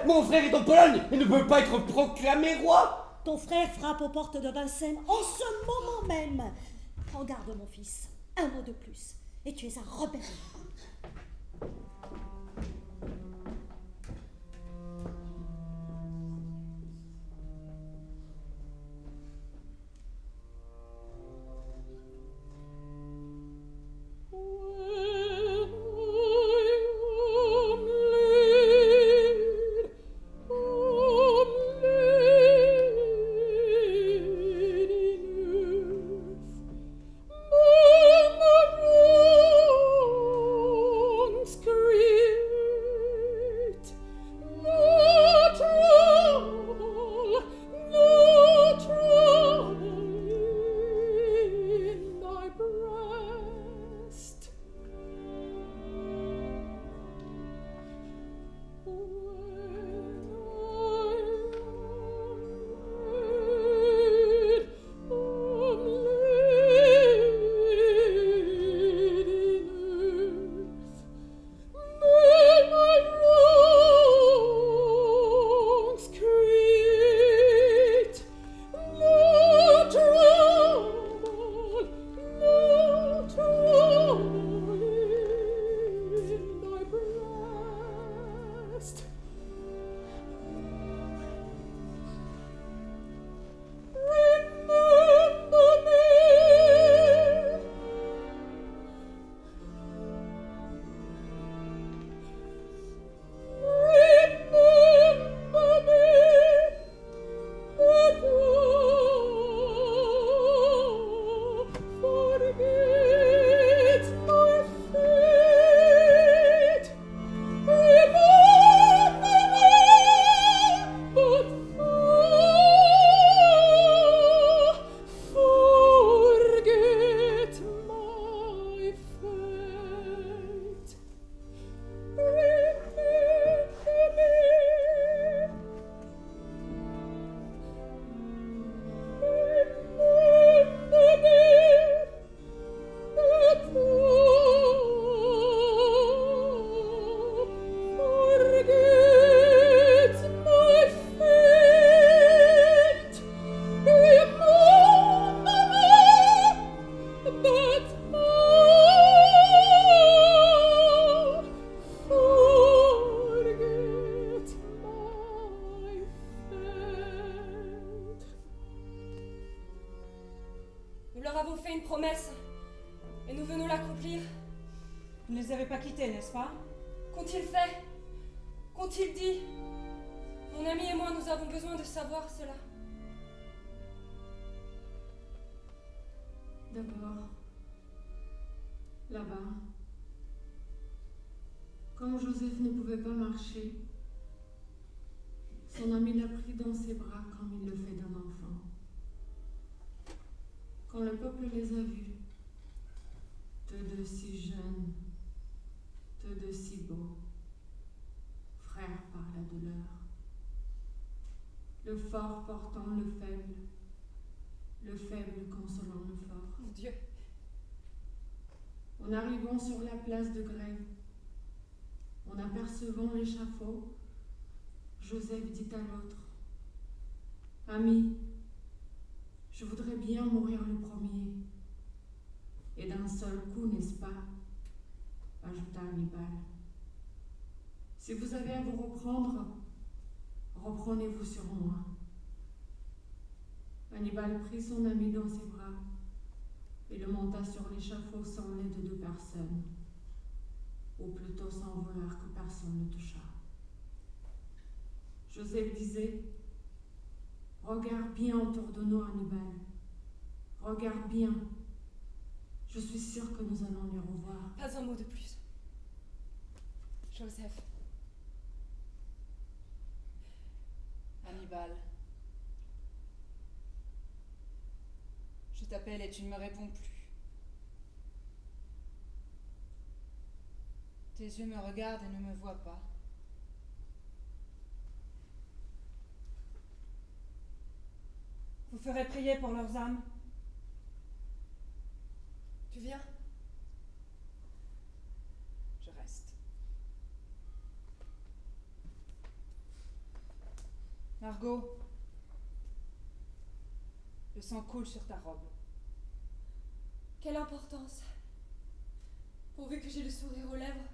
Mon frère est en Pologne et ne peut pas être proclamé roi! Ton frère frappe aux portes de Vincennes en ce moment même. Prends garde, mon fils. Un mot de plus, et tu es un rebelle. Vous ne les avez pas quittés, n'est-ce pas? Qu'ont-ils fait? Qu'ont-ils dit? Mon ami et moi, nous avons besoin de savoir cela. D'abord, là-bas, quand Joseph ne pouvait pas marcher, son ami l'a pris dans ses bras comme il le fait d'un enfant. Quand le peuple les a vus, tous deux si jeunes, tous deux si beaux, frères par la douleur, le fort portant le faible consolant le fort. Mon Dieu! En arrivant sur la place de grève, en apercevant l'échafaud, Joseph dit à l'autre, « Ami, je voudrais bien mourir le premier. » Et d'un seul coup, n'est-ce pas? Ajouta Hannibal. « Si vous avez à vous reprendre, reprenez-vous sur moi. » Hannibal prit son ami dans ses bras et le monta sur l'échafaud sans l'aide de personne. ou plutôt sans vouloir que personne ne touchât. Joseph disait, regarde bien autour de nous, Hannibal. Regarde bien. Je suis sûre que nous allons les revoir. Pas un mot de plus. Joseph. Hannibal. Je t'appelle et tu ne me réponds plus. Tes yeux me regardent et ne me voient pas. Vous ferez prier pour leurs âmes. Tu viens? Je reste. Margot, le sang coule sur ta robe. Quelle importance. Pourvu que j'ai le sourire aux lèvres.